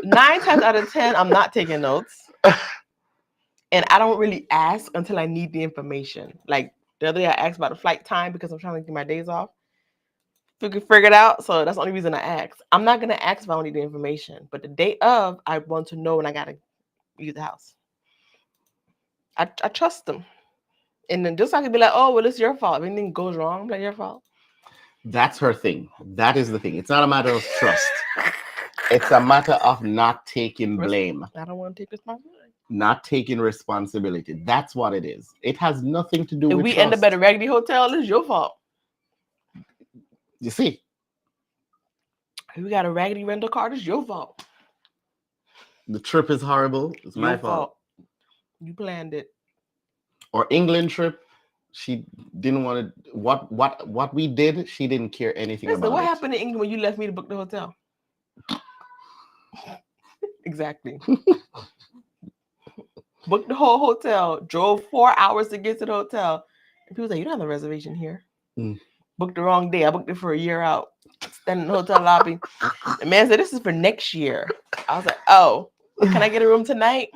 9 times out of 10, I'm not taking notes, and I don't really ask until I need the information. Like the other day, I asked about the flight time because I'm trying to get my days off. Figure it out. So that's the only reason I ask. I'm not gonna ask if I don't need the information, but the day of, I want to know when I gotta use the house. I trust them, and then just so I can be like, oh well, it's your fault. If anything goes wrong, like your fault. That's her thing. That is the thing. It's not a matter of trust. It's a matter of not taking blame. I don't want to take responsibility. Not taking responsibility. That's what it is. It has nothing to do if with we trust. end up at a raggedy hotel, it's your fault. You see? If we got a raggedy rental car, it's your fault. The trip is horrible. It's my fault. You planned it. Or England trip. She didn't want to. What we did, she didn't care anything about. What happened in England when you left me to book the hotel? Exactly. Booked the whole hotel. Drove 4 hours to get to the hotel. And people say, you don't have a reservation here. Booked the wrong day. I booked it for a year out. Standing in the hotel lobby. The man said, this is for next year. I was like, oh, can I get a room tonight?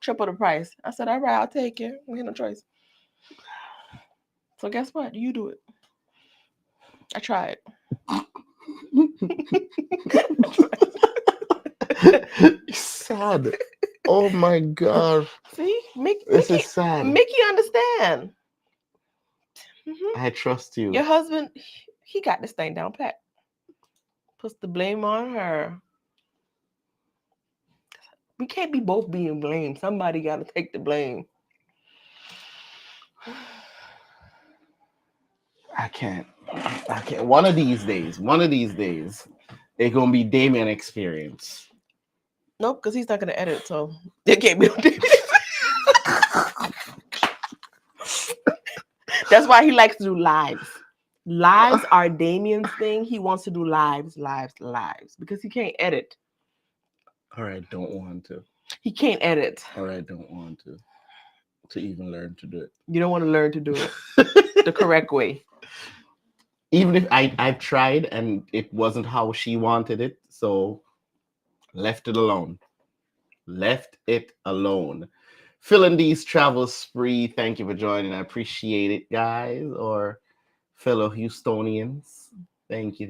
Triple the price. I said, all right, I'll take it. We have no choice. So guess what? You do it. I tried. Sad. Oh my God. See? This is sad. Mickey understand. I trust you. Your husband, he got this thing down pat. Puts the blame on her. We can't be both being blamed. Somebody got to take the blame. I can't. One of these days, it's gonna be Damien experience. Nope, because he's not gonna edit, so it can't be. That's why he likes to do lives. Lives are Damien's thing. He wants to do lives because he can't edit. Or I don't want to. He can't edit. Or I don't want to even learn to do it. You don't want to learn to do it the correct way. Even if I've tried and it wasn't how she wanted it, so left it alone. Filling these travel spree. Thank you for joining. I appreciate it, guys. Or fellow Houstonians. Thank you.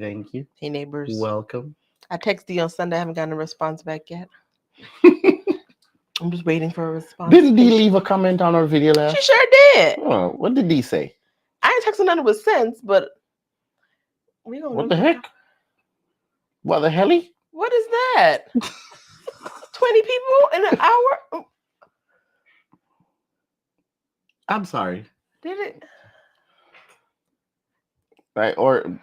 Hey, neighbors. Welcome. I texted you on Sunday. I haven't gotten a response back yet. I'm just waiting for a response. Didn't Dee leave a comment on our video last? She sure did. Oh, what did Dee say? I ain't texting none with sense, but we gonna. What the heck? What the helly? What is that? 20 people in an hour? I'm sorry. Did it? Right, or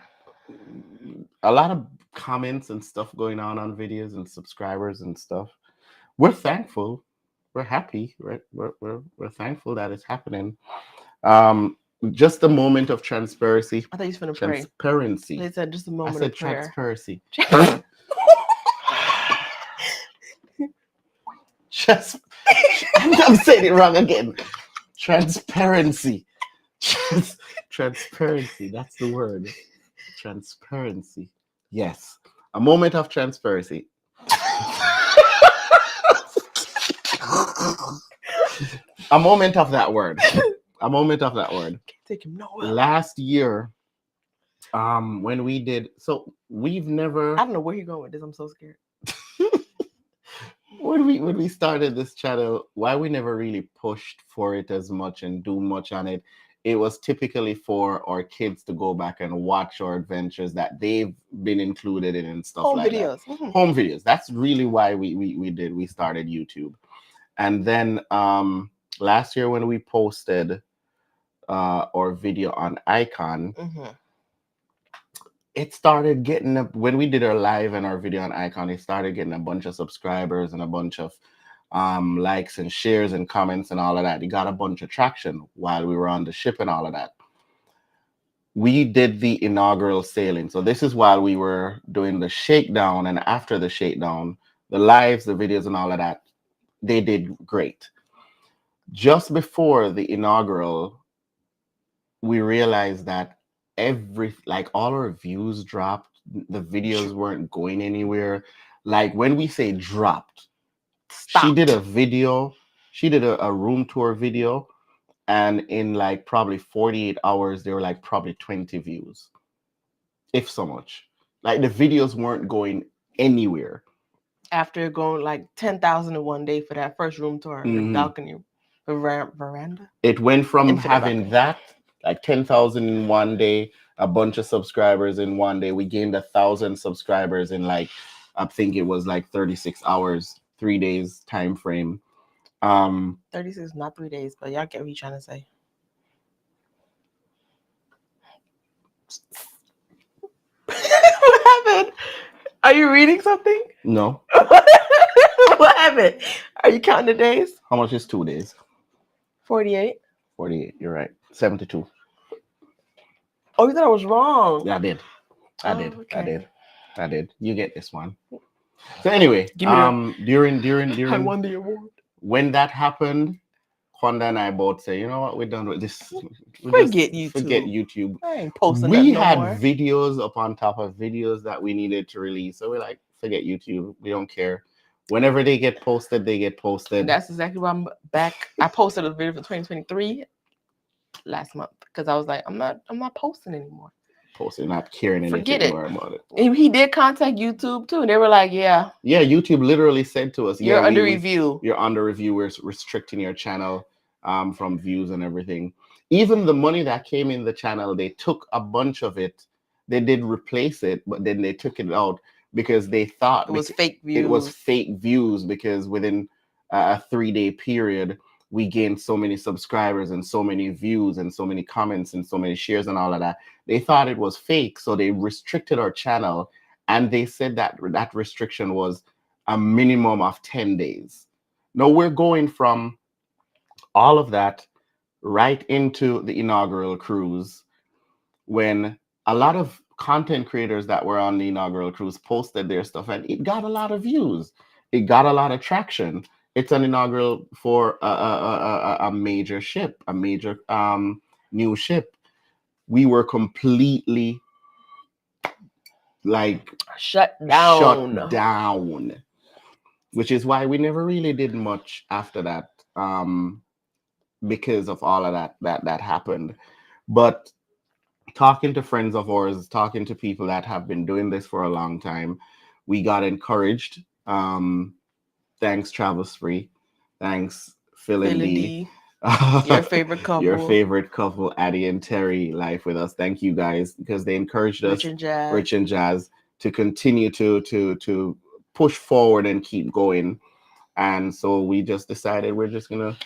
a lot of comments and stuff going on videos and subscribers and stuff. we're thankful. We're happy. We're thankful that it's happening. Um, just a moment of transparency. I thought you was gonna pray. Transparency. They said just a I moment said of prayer. transparency. Just, I'm saying it wrong again. Transparency. Transparency. That's the word. Transparency. Yes. A moment of transparency. A moment of that word. A moment of that word. Can't take him nowhere. Last year, when we did, so we've never. I don't know where you're going with this. I'm so scared. When we started this channel, why we never really pushed for it as much and do much on it, it was typically for our kids to go back and watch our adventures that they've been included in and stuff Home like videos. that. Home videos. That's really why we started YouTube. And then last year when we posted our video on Icon, it started getting up when we did our live and our video on Icon, it started getting a bunch of subscribers and a bunch of likes and shares and comments and all of that. It got a bunch of traction while we were on the ship and all of that. We did the inaugural sailing. So this is while we were doing the shakedown, and after the shakedown, the lives, the videos and all of that, they did great. Just before the inaugural, we realized that all our views dropped. The videos weren't going anywhere. Like when we say dropped, she did a video, she did a room tour video, and in like probably 48 hours there were like probably 20 views, if so much. Like the videos weren't going anywhere after going like 10,000 in one day for that first room tour, balcony, veranda. It went from Infinite having balcony. that like 10,000 in one day, a bunch of subscribers in one day. We gained 1,000 subscribers in like, I think it was like 36 hours, 3 days time frame. 36, not 3 days, but y'all get what he's trying to say. What happened? Are you reading something? No. What happened? Are you counting the days? How much is 2 days? 48. 48. You're right. 72. Oh, you thought I was wrong. Yeah, I did. Okay. I did. You get this one. So anyway, during I won the award. When that happened, Honda and I both say, you know what, we're done with this. Forget YouTube. Forget YouTube. I ain't posting We no had more. videos upon top of videos that we needed to release. So we're like, forget YouTube. We don't care. Whenever they get posted, they get posted. And that's exactly why I'm back. I posted a video for 2023 last month because I was like, I'm not posting anymore. Not caring anything more about it. And he did contact YouTube too, and they were like, yeah, YouTube literally said to us, you're under review. You're under review. We're restricting your channel from views and everything. Even the money that came in the channel, they took a bunch of it. They did replace it, but then they took it out because they thought it was fake views. It was fake views because within a 3-day period, we gained so many subscribers and so many views and so many comments and so many shares and all of that. They thought it was fake, so they restricted our channel, and they said that that restriction was a minimum of 10 days. Now we're going from all of that right into the inaugural cruise, when a lot of content creators that were on the inaugural cruise posted their stuff, and it got a lot of views. It got a lot of traction. It's an inaugural for a major ship, a major new ship. We were completely like shut down, which is why we never really did much after that, because of all of that happened. But talking to friends of ours, talking to people that have been doing this for a long time, we got encouraged. Thanks, Travis Free. Thanks, Phil and D. Your favorite couple, Addie and Terry, live with us. Thank you guys, because they encouraged us, Rich and Jazz, to continue to push forward and keep going. And so we just decided we're just gonna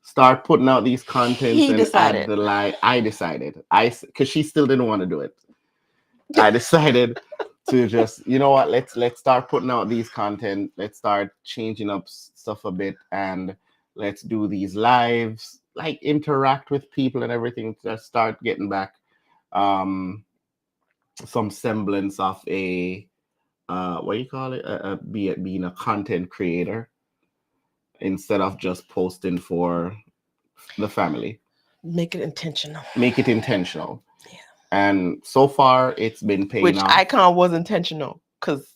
start putting out these contents add the light. I decided, because she still didn't want to do it. I decided to just, you know what, let's start putting out these content. Let's start changing up stuff a bit, and let's do these lives, like interact with people and everything, to start getting back um some semblance of a what do you call it, being a content creator instead of just posting for the family. Make it intentional. Make it intentional. Yeah. And so far it's been paying Which off. Icon was intentional because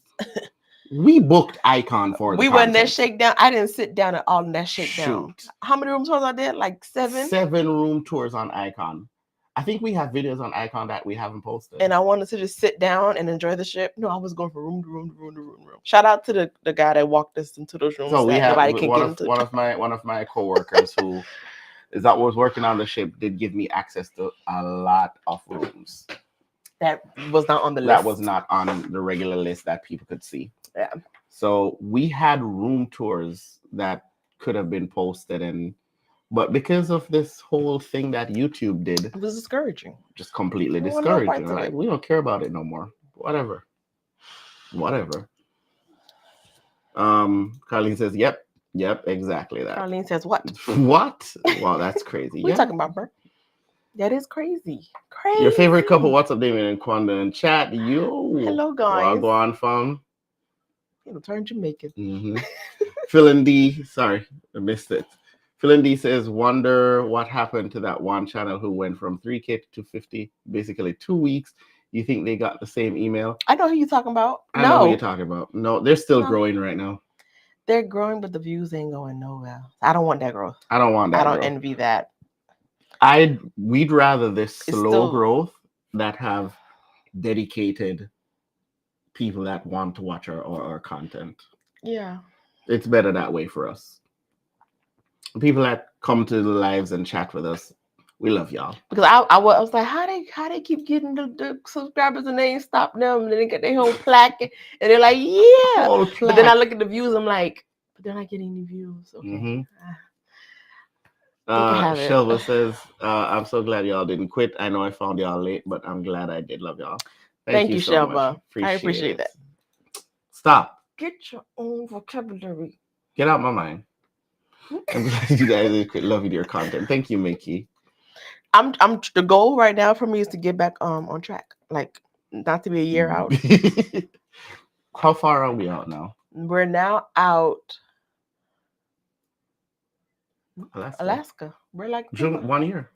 We booked Icon for the we went there content. shakedown. I didn't sit down at all in that shakedown. Shoot. How many room tours I did? Like 7. 7 room tours on Icon. I think we have videos on Icon that we haven't posted. And I wanted to just sit down and enjoy the ship. No, I was going from room to room to room to room to room. Shout out to the guy that walked us into those rooms. So we that have nobody can one get of into. one of my coworkers who is that was working on the ship did give me access to a lot of rooms. That was not on the list. That was not on the regular list that people could see. Yeah. So we had room tours that could have been posted, but because of this whole thing that YouTube did, It was discouraging. Just completely I don't know discouraging. parts of Like, it. we don't care about it no more. Whatever. Carlene says, yep, exactly that. Carlene says what? What? Wow, that's crazy. What are you talking about, bro? That is crazy. Crazy. Your favorite couple, what's up, Damien and Kwanda in chat? Yo. Hello, guys. Go on, fam. It'll turn Jamaican. Mm-hmm. Phil and D, sorry, I missed it. Phil and D says, wonder what happened to that one channel who went from 3K to 50, basically 2 weeks. You think they got the same email? I know who you're talking about. I know who you're talking about. No, they're still growing right now. They're growing, but the views ain't going nowhere. I don't want that growth. I don't want that. I don't envy that. We'd rather this slow growth that have dedicated people that want to watch our content. Yeah. It's better that way for us. People that come to the lives and chat with us, we love y'all. Because I was like, how they keep getting the subscribers and they ain't stop them, and then they get their whole plaque, and they're like, yeah. But then I look at the views, I'm like, but they're not getting any views. Okay. Mm-hmm. Ah. Shelva says, I'm so glad y'all didn't quit. I know I found y'all late, but I'm glad I did. Love y'all. Thank you so Shelva. much. I appreciate that. Stop. Get your own vocabulary. Get out my mind. I'm glad you guys loving your content. Thank you, Mickey. I'm the goal right now for me is to get back on track. Like, not to be a year out. How far are we out now? We're now out Alaska. We're like 1 year.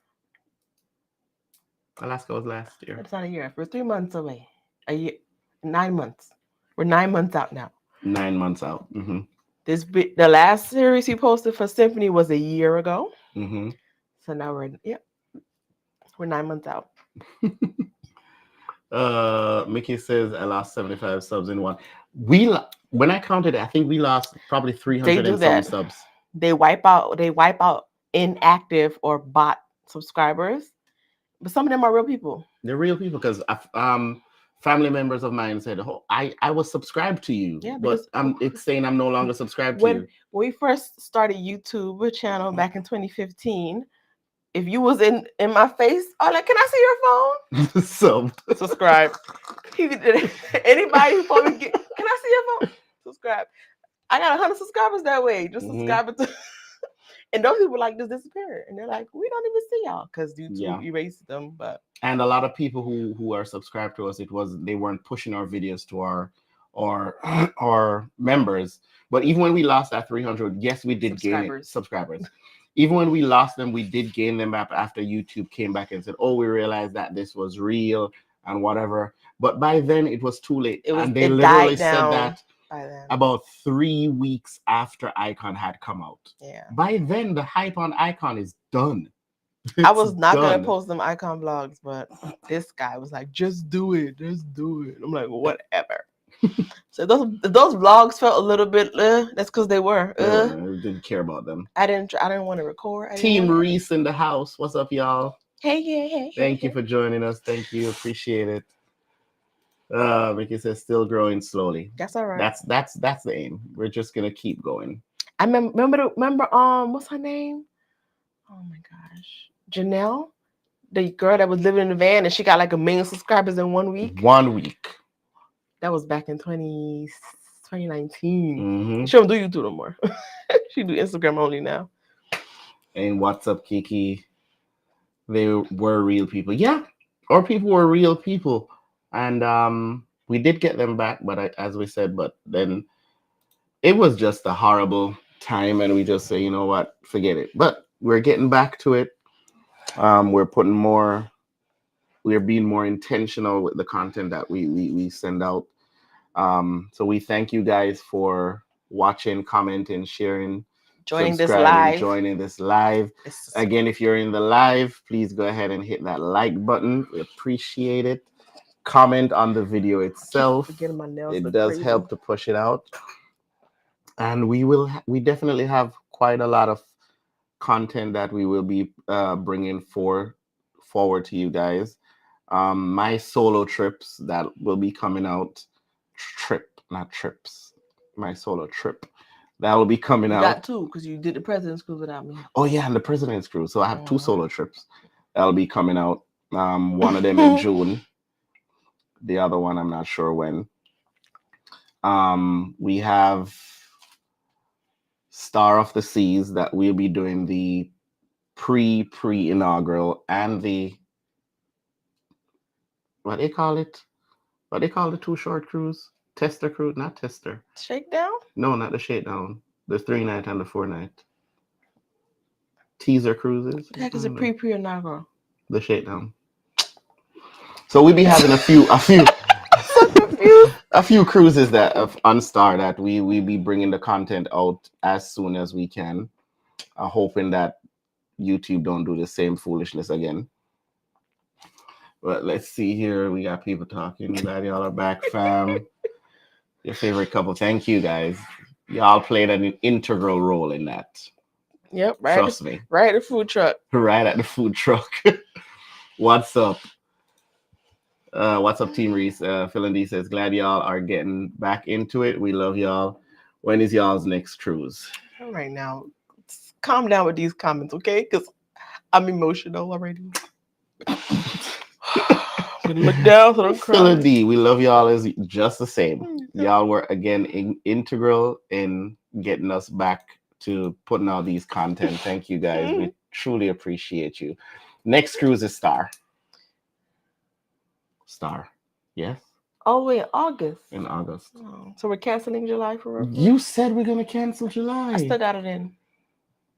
Alaska was last year. It's not a year. We're 3 months away. A year, 9 months. We're 9 months out now. 9 months out. Mm-hmm. The last series he posted for Symphony was a year ago. Mm-hmm. So now we're 9 months out. Mickey says I lost 75 subs in one. When I counted, I think we lost probably 300 and some subs. They wipe out inactive or bot subscribers, but some of them are real people. They're real people because family members of mine said, "Oh, I was subscribed to you, but it's saying I'm no longer subscribed to you." When we first started YouTube channel back in 2015, if you was in my face, I'm like, "Can I see your phone?" Subscribe. Anybody who probably can I see your phone? Subscribe. I got 100 subscribers that way. Just subscribe to. And those people just disappear, and they're like, "We don't even see y'all because YouTube erased them." And a lot of people who are subscribed to us, they weren't pushing our videos to our members. But even when we lost that 300, yes, we did gain subscribers. Even when we lost them, we did gain them back after YouTube came back and said, "Oh, we realized that this was real and whatever." But by then, it was too late. And they literally said that about 3 weeks after Icon had come out. Yeah. By then, the hype on Icon is done. I was not gonna post them Icon vlogs, but this guy was like, "Just do it, just do it." I'm like, whatever. So those vlogs felt a little bit. That's because they were. I didn't care about them. I didn't want to record. Team Reese in the house. What's up, y'all? Hey. Thank you for joining us. Thank you. Appreciate it. Mickey says still growing slowly. That's all right. That's the aim. We're just gonna keep going. I remember what's her name? Oh my gosh, Janelle, the girl that was living in the van, and she got like 1 million subscribers in 1 week. 1 week. That was back in 2019. Mm-hmm. She don't do YouTube no more. She do Instagram only now. And what's up, Kiki? They were real people. Yeah, our people were real people, and we did get them back. But as we said, but then it was just a horrible time, and we just say, you know what, forget it. But we're getting back to it. We're putting more. We're being more intentional with the content that we send out. So we thank you guys for watching, commenting, sharing, Joining this subscribing, live. joining this live. Again, if you're in the live, please go ahead and hit that like button. We appreciate it. Comment on the video itself. Forgetting my nails It look does crazy. help to push it out. And we definitely have quite a lot of content that we will be bringing forward to you guys. My solo trips that will be coming out. Not trips. My solo trip that will be coming You out. got two because you did the President's Cruise without me. Oh yeah, and the President's Cruise. So I have two Mhm. solo trips that'll be coming out. One of them in June. The other one I'm not sure when. We have Star of the Seas that we'll be doing the pre-inaugural and the what they call it? What they call the two short cruise? Tester cruise, not tester. Shakedown? No, not the shakedown. The 3-night and the 4-night. Teaser cruises. The heck is a pre-inaugural? The shakedown. So we'll be having a few So confused. a few cruises that on Star that we be bringing the content out as soon as we can, hoping that YouTube don't do the same foolishness again. But let's see here. We got people talking. Glad y'all are back, fam. Your favorite couple. Thank you, guys. Y'all played an integral role in that. Yep, right. Trust me. Right at the food truck. Right at the food truck. What's up? What's up, Team Reese? Phil and D says, glad y'all are getting back into it. We love y'all. When is y'all's next cruise? All right, now, calm down with these comments, okay? Because I'm emotional already. Look down so don't cry. Phil and D, we love y'all as just the same. Y'all were again integral in getting us back to putting out these content. Thank you guys. We truly appreciate you. Next cruise is Star. Yes. Oh wait, August. In August. Oh, so we're canceling July for real? You said we're gonna cancel July. I still got it in.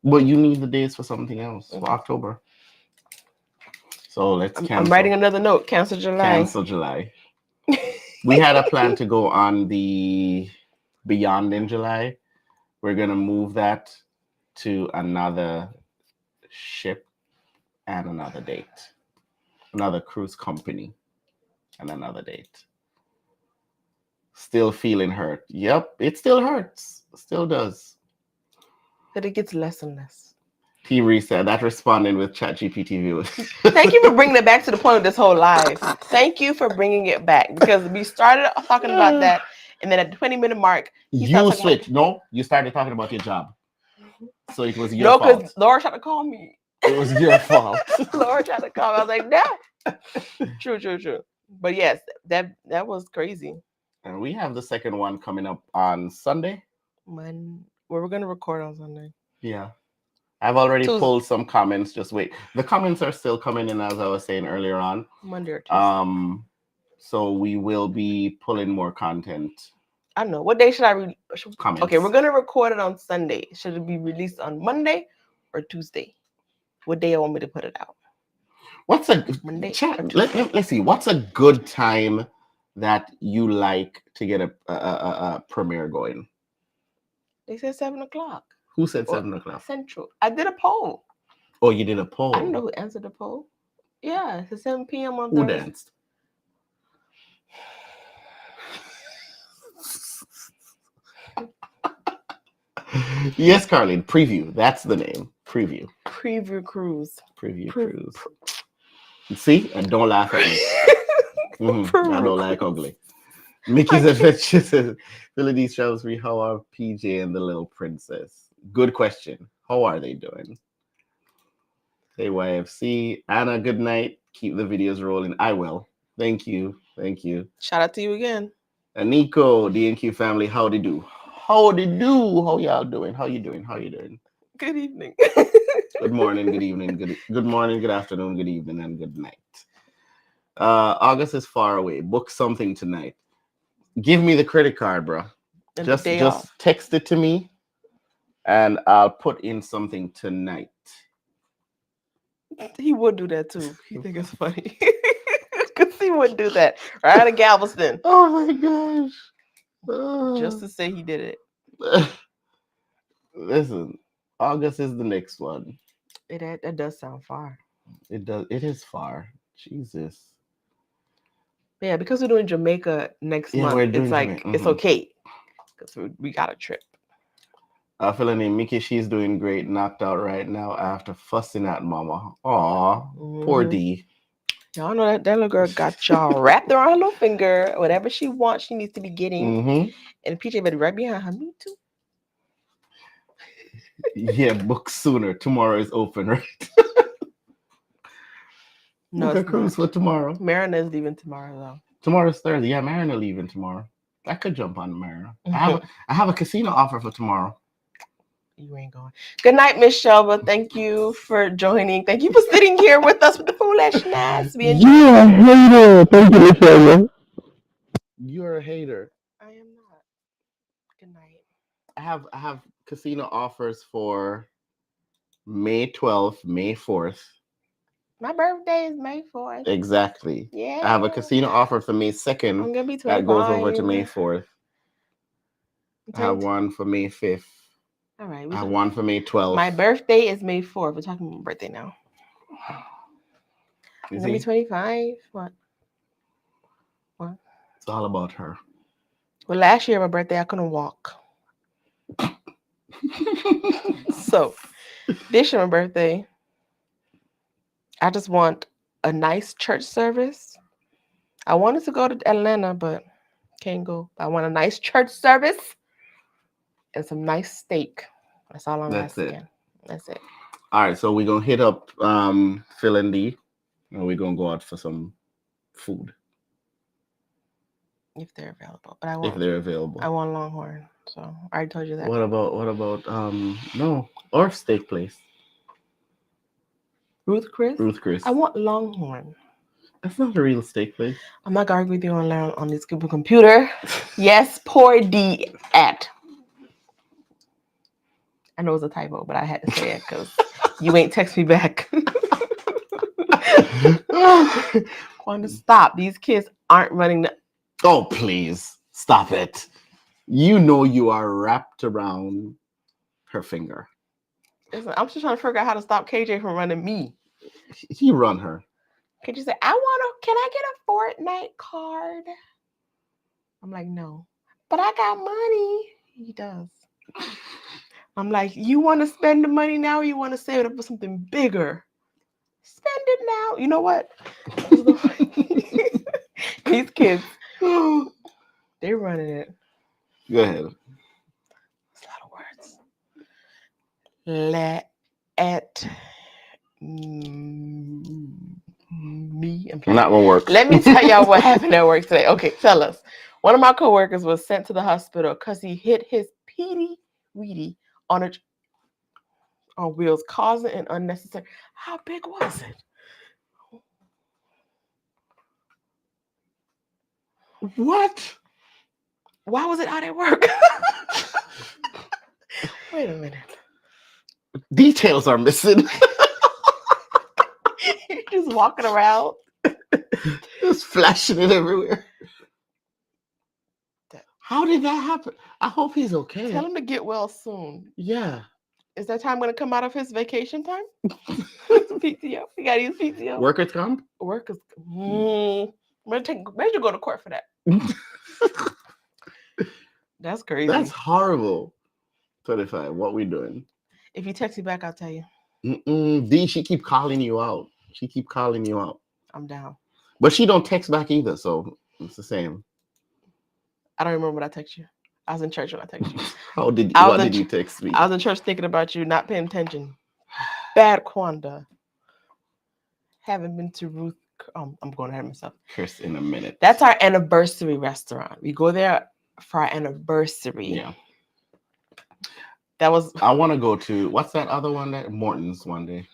But you need the dates for something else for October. So let's cancel. I'm writing another note. Cancel July. Cancel July. We had a plan to go on the Beyond in July. We're gonna move that to another ship and another date, another cruise company, and another date. Still feeling hurt. Yep, it still hurts. Still does. But it gets less and less. T Reset, that responding with ChatGPT viewers. Thank you for bringing it back to the point of this whole live. Thank you for bringing it back because we started talking about that, and then at the 20-minute mark, you switched. No, you started talking about your job. So it was your fault. No, because Laura tried to call me. It was your fault. Laura tried to call me. I was like, no. True. But yes, that was crazy. And we have the second one coming up on Sunday. We're going to record on Sunday. Yeah. I've already pulled some comments. Just wait. The comments are still coming in, as I was saying earlier on. Monday or Tuesday. So we will be pulling more content. I don't know. What day should I comments? Okay, we're going to record it on Sunday. Should it be released on Monday or Tuesday? What day I want me to put it out? What's a Monday? Let's see. What's a good time that you like to get a premiere going? They said 7:00. Who said 7:00? Central. I did a poll. Oh, you did a poll. I don't know who answered the poll. Yeah, it's at 7 p.m. on Who Thursday. danced? Yes, Carlene. Preview. That's the name. Preview. Preview cruise. Preview cruise. See? And don't laugh at me. I don't like ugly. Mickey's Adventure says, Philippines travels free. How are PJ and the little princess? Good question. How are they doing? Hey, YFC. Anna, good night. Keep the videos rolling. I will. Thank you. Shout out to you again. And Nico, D&Q family, howdy do? Howdy do? How y'all doing? How you doing? How you doing? Good evening. Good morning, good evening, good morning, good afternoon, good evening, and good night. August is far away. Book something tonight. Give me the credit card, bro. And the Just day just off. text it to me, and I'll put in something tonight. He would do that too. He think it's funny. Because he would do that. Right out of Galveston. Oh my gosh. Just to say he did it. Listen, August is the next one. That does sound far. It does. It is far. Jesus. Yeah, because we're doing Jamaica next Yeah, month, we're it's doing like Jamaica. it's okay. Because we got a trip. Feeling named Mickey, she's doing great, knocked out right now after fussing at mama. Aw, poor Mhm. D. Y'all know that little girl got y'all wrapped around her little finger. Whatever she wants, she needs to be getting. Mm-hmm. And PJ better right behind her. Me too. Yeah, book sooner. Tomorrow is open, right? No, Book a it's cruise not. for tomorrow. Marina is leaving tomorrow though. Tomorrow's Thursday. Yeah, Marina leaving tomorrow. I could jump on Marina. Mhm. I have a casino offer for tomorrow. You ain't going. Good night, Miss Shelba. Thank you for joining. Thank you for sitting here with us with the foolishness. We enjoy. You're a hater. Thank you, Michelle. You're a hater. I am not. Good night. I have casino offers for May 12th, May 4th. My birthday is May 4th. Exactly. Yeah. I have a casino offer for May I'm 2nd gonna be 25. that goes over to May 4th. I have 20. one for May 5th. All right. I have one for May 12th. My birthday is May 4th. We're talking about my birthday now. I'm Is gonna be he? 25. What? It's all about her. Well, last year my birthday I couldn't walk. So this year my birthday, I just want a nice church service. I wanted to go to Atlanta, but can't go. I want a nice church service and some nice steak. That's all I'm That's it. asking. That's it. All right, so we're gonna hit up Phil and D, and we're gonna go out for some food If they're available. But if they're available. I want Longhorn. So I already told you that. What about no, or steak place? Ruth Chris? Ruth Chris. I want Longhorn. That's not a real steak place. I'm not gonna argue with you on this Google computer. Yes, poor D at. I know it's a typo, but I had to say it because you ain't text me back. Quanda, stop. These kids aren't running the. Oh, please stop it. You know you are wrapped around her finger. Listen, I'm just trying to figure out how to stop KJ from running me. He run her. KJ said, can I get a Fortnite card? I'm like, no. But I got money. He does. I'm like, you want to spend the money now or you want to save it up for something bigger? Spend it now. You know what? These kids, they're running it. Go ahead. That's a lot of words. Let me. I'm Not gonna work. Let me tell y'all what happened at work today. Okay, fellas. One of my coworkers was sent to the hospital because he hit his Petey Weedy on wheels, causing an unnecessary. How big was it? What? Why was it out at work? Wait a minute. Details are missing. You're just walking around. Just flashing it everywhere. How did that happen? I hope he's okay. Tell him to get well soon. Yeah. Is that time going to come out of his vacation time? PTO. We got to use PTO. Workers' comp? Workers. Imagine go to court for that. That's crazy. That's horrible. 25. What we doing? If you text me back, I'll tell you. D, she keep calling you out. She keep calling you out. I'm down. But she don't text back either, so it's the same. I don't remember what I text you. I was in church when I texted you. What did you text me? I was in church thinking about you, not paying attention. Bad Quanda. Haven't been to Ruth I'm going ahead of myself. Chris in a minute. That's our anniversary restaurant. We go there for our anniversary. Yeah. That was. I want to go to, what's that other one that Morton's one day?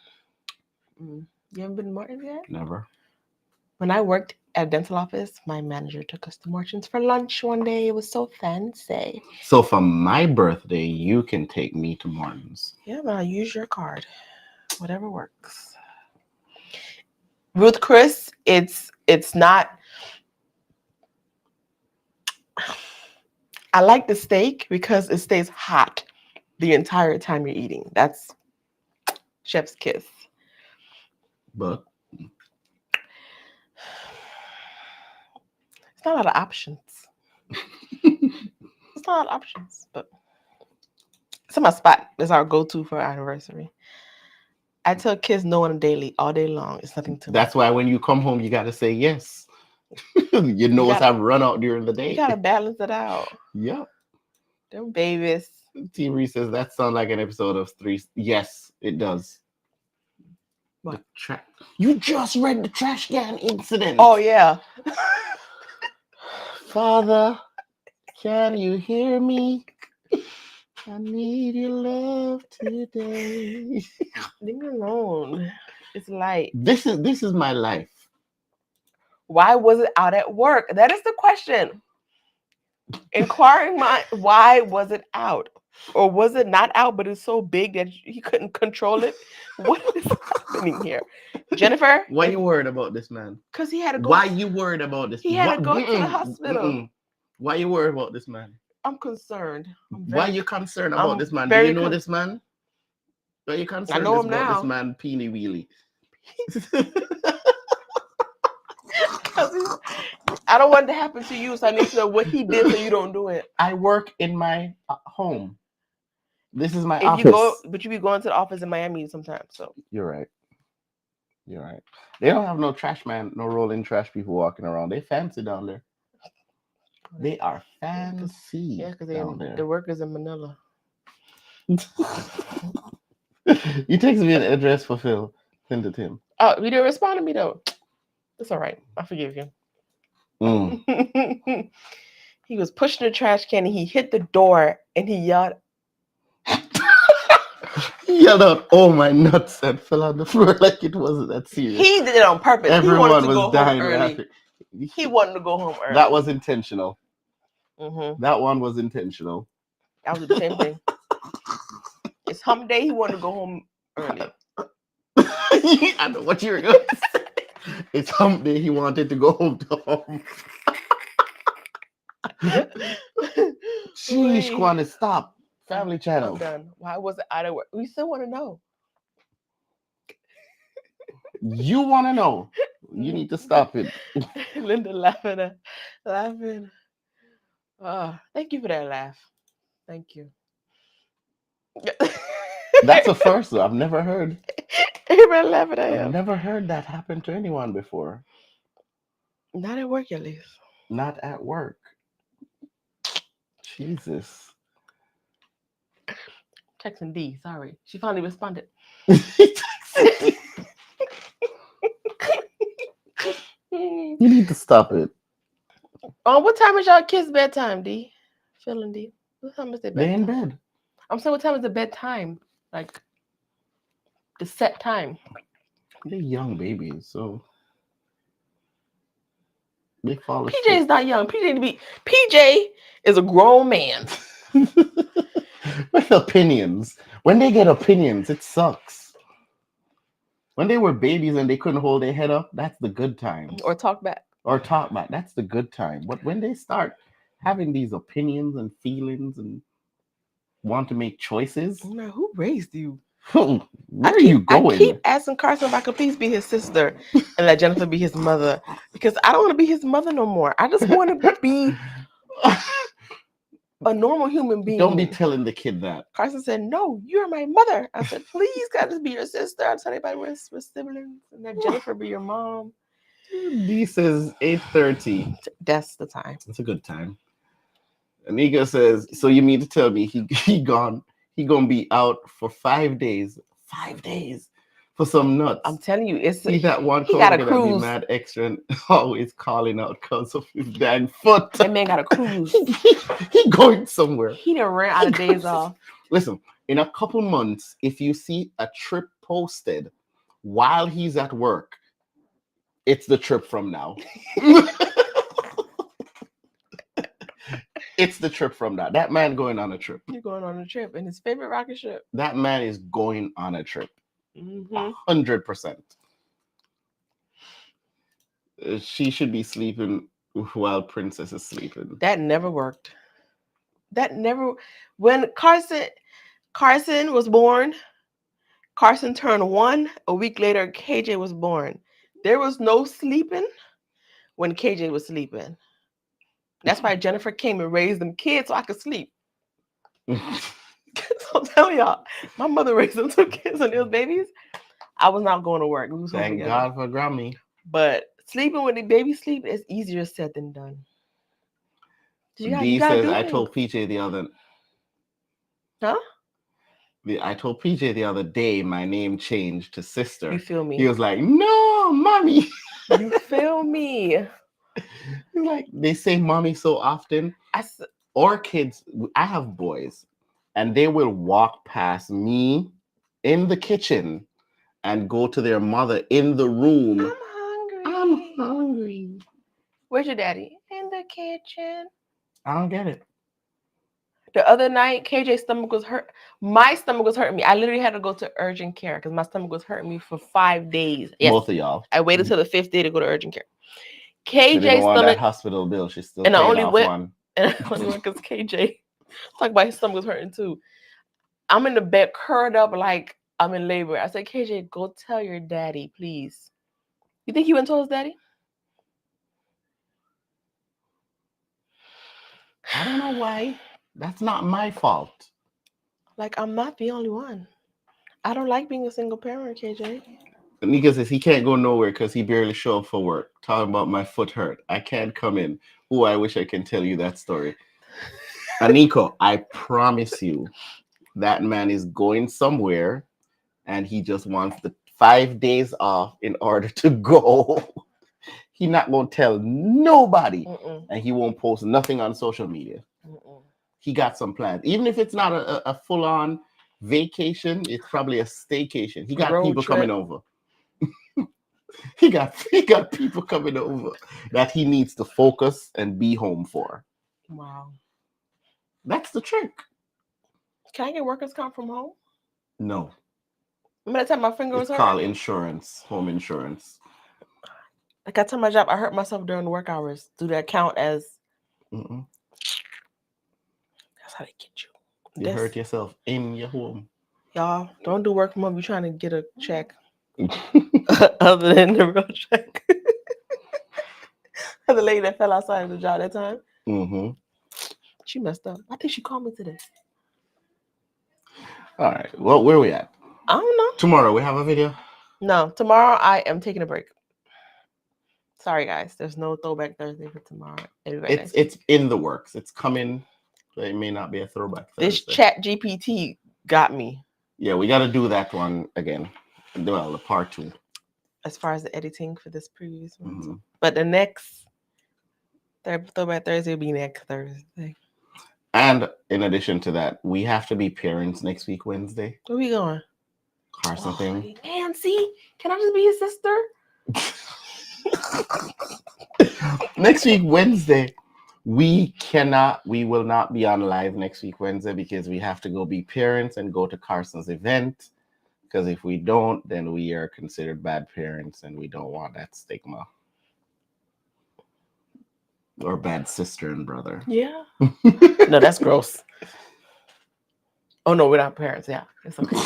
You haven't been to Morton's yet? Never. When I worked at a dental office, my manager took us to Morton's for lunch one day. It was so fancy. So for my birthday, you can take me to Morton's. Yeah, but I'll use your card. Whatever works. Ruth Chris, it's not. I like the steak because it stays hot the entire time you're eating. That's chef's kiss. But it's not a lot of options. It's not a lot of options, but it's my spot. It's our go-to for our anniversary. I tell kids no on a daily, all day long. It's nothing to me. That's why when you come home, you got to say yes. Your nose have run out during the day. You got to balance it out. Yep. Them babies. T. Reese says that sounds like an episode of Three. Yes, it does. What? You just read the trash can incident. Oh, yeah. Father, can you hear me? I need your love today. Leave me alone. It's light. This is my life. Why was it out at work? That is the question. Inquiring mind, why was it out? Or was it not out, but it's so big that he couldn't control it? What is happening here? Jennifer? Why you worried about this man? Because he had to go. Why you worried about this? He had to go to the hospital. Why you worried about this man? I'm concerned. Why are you concerned about this man? Do you know this man? Are you concerned I know him about now. This man, Peeny Wheelie? I don't want it to happen to you, so I need to know what he did so you don't do it. I work in my home. This is my office. But you be going to the office in Miami sometimes. So You're right. They don't have no trash man, no rolling trash people walking around. They fancy down there. They are fancy. Yeah, because the workers in Manila. You text me an address for Phil. Send it to him. Oh, you didn't respond to me though. It's all right. I forgive you. He was pushing the trash can and he hit the door and he yelled. He yelled out, "Oh my nuts!" and fell on the floor like it wasn't that serious. He did it on purpose. Everyone was dying laughing. He wanted to go home early. That was intentional. Mm-hmm. That one was intentional. I was the same thing. It's hump day. He wanted to go home early. I know what you were going to say. It's hump day. He wanted to go home to home. Sheesh, Kwana, stop. Family Channel. I'm done. Why was it out of work? We still want to know. You want to know. You need to stop it. Linda laughing. Thank you for that laugh. Thank you. That's a first, though. I've never heard. Everybody laughing at him. I've never heard that happen to anyone before. Not at work, at least. Not at work. Jesus. Texting D, sorry. She finally responded. You need to stop it. What time is y'all kids' bedtime, D? Phil and D. What time is their bedtime? They're in bed. I'm saying, what time is the bedtime? Like, the set time. They're young babies, so they fall asleep. PJ is not young. PJ is a grown man. With opinions. When they get opinions, it sucks. When they were babies and they couldn't hold their head up, that's the good time. Or talk back. That's the good time. But when they start having these opinions and feelings and want to make choices. Man, who raised you? Where are you going? I keep asking Carson if I could please be his sister and let Jennifer be his mother. Because I don't want to be his mother no more. I just want to be a normal human being. Don't be telling the kid that. Carson said, "No, you're my mother." I said, "Please, God, just be your sister." I'll tell anybody we're siblings, and let Jennifer be your mom. This is 8:30. That's the time. It's a good time. Anika says, "So you mean to tell me he gone? He gonna be out for 5 days? 5 days for some nuts. I'm telling you, See that one he got a coworker that be cruise. mad extra and always calling out because of his dang foot. That man got a cruise. He going somewhere. He done ran out of days off. Listen, in a couple months, if you see a trip posted while he's at work, it's the trip from now. It's the trip from now. That man going on a trip. You're going on a trip in his favorite rocket ship. That man is going on a trip. Mm-hmm. 100%. She should be sleeping while Princess is sleeping. That never worked. That never. When Carson was born, Carson turned 1. A week later, KJ was born. There was no sleeping when KJ was sleeping. That's why Jennifer came and raised them kids so I could sleep. So I'm telling y'all, my mother raised them 2 kids when they was babies. I was not going to work. We was home Thank together. God for Grammy. But sleeping when the baby sleep is easier said than done. D says, I told PJ the other... Huh? I told PJ the other day my name changed to sister. You feel me? He was like, no, mommy. You feel me? Like, they say mommy so often. Or kids, I have boys, and they will walk past me in the kitchen and go to their mother in the room. I'm hungry. Where's your daddy? In the kitchen. I don't get it. The other night, KJ's stomach was hurt. My stomach was hurting me. I literally had to go to urgent care because my stomach was hurting me for 5 days. Yes. Both of y'all. I waited till the 5th day to go to urgent care. KJ's stomach. That hospital bill. She's still and paying I only off went, one. And I only went because KJ. Talk about his stomach was hurting too. I'm in the bed, curled up like I'm in labor. I said, KJ, go tell your daddy, please. You think he went and told his daddy? I don't know why. That's not my fault. Like, I'm not the only one. I don't like being a single parent, KJ. Nika says he can't go nowhere because he barely show up for work. Talking about my foot hurt. I can't come in. Oh, I wish I can tell you that story. Aniko, I promise you, that man is going somewhere and he just wants the 5 days off in order to go. He not going to tell nobody. And he won't post nothing on social media. He got some plans. Even if it's not a full-on vacation, it's probably a staycation. He got people coming over. He got people coming over that he needs to focus and be home for. Wow. That's the trick. Can I get workers' comp from home? No. Remember that time my finger was hurt? It's called insurance, home insurance. Like I tell my job, I hurt myself during the work hours. Do that count as... Mm-mm. That's how they get you. You hurt yourself in your home. Y'all, don't do work from home. You're trying to get a check. Other than the real check. The lady that fell outside of the job that time. Mm-hmm. She messed up. I think she called me today. All right. Well, where are we at? I don't know. Tomorrow we have a video? No. Tomorrow I am taking a break. Sorry, guys. There's no Throwback Thursday for tomorrow. It's in the works. It's coming. But it may not be a Throwback Thursday. This Chat GPT got me. Yeah, we got to do that one again. Well, the part 2. As far as the editing for this previous one. Mm-hmm. But the next Throwback Thursday will be next Thursday. And in addition to that, we have to be parents next week, Wednesday. Where we going? Carson thing. Nancy, can I just be his sister? Next week, Wednesday, we will not be on live next week, Wednesday, because we have to go be parents and go to Carson's event. Because if we don't, then we are considered bad parents and we don't want that stigma. Or bad sister and brother. Yeah. No, that's gross. Oh, no, we're not parents. Yeah, it's okay.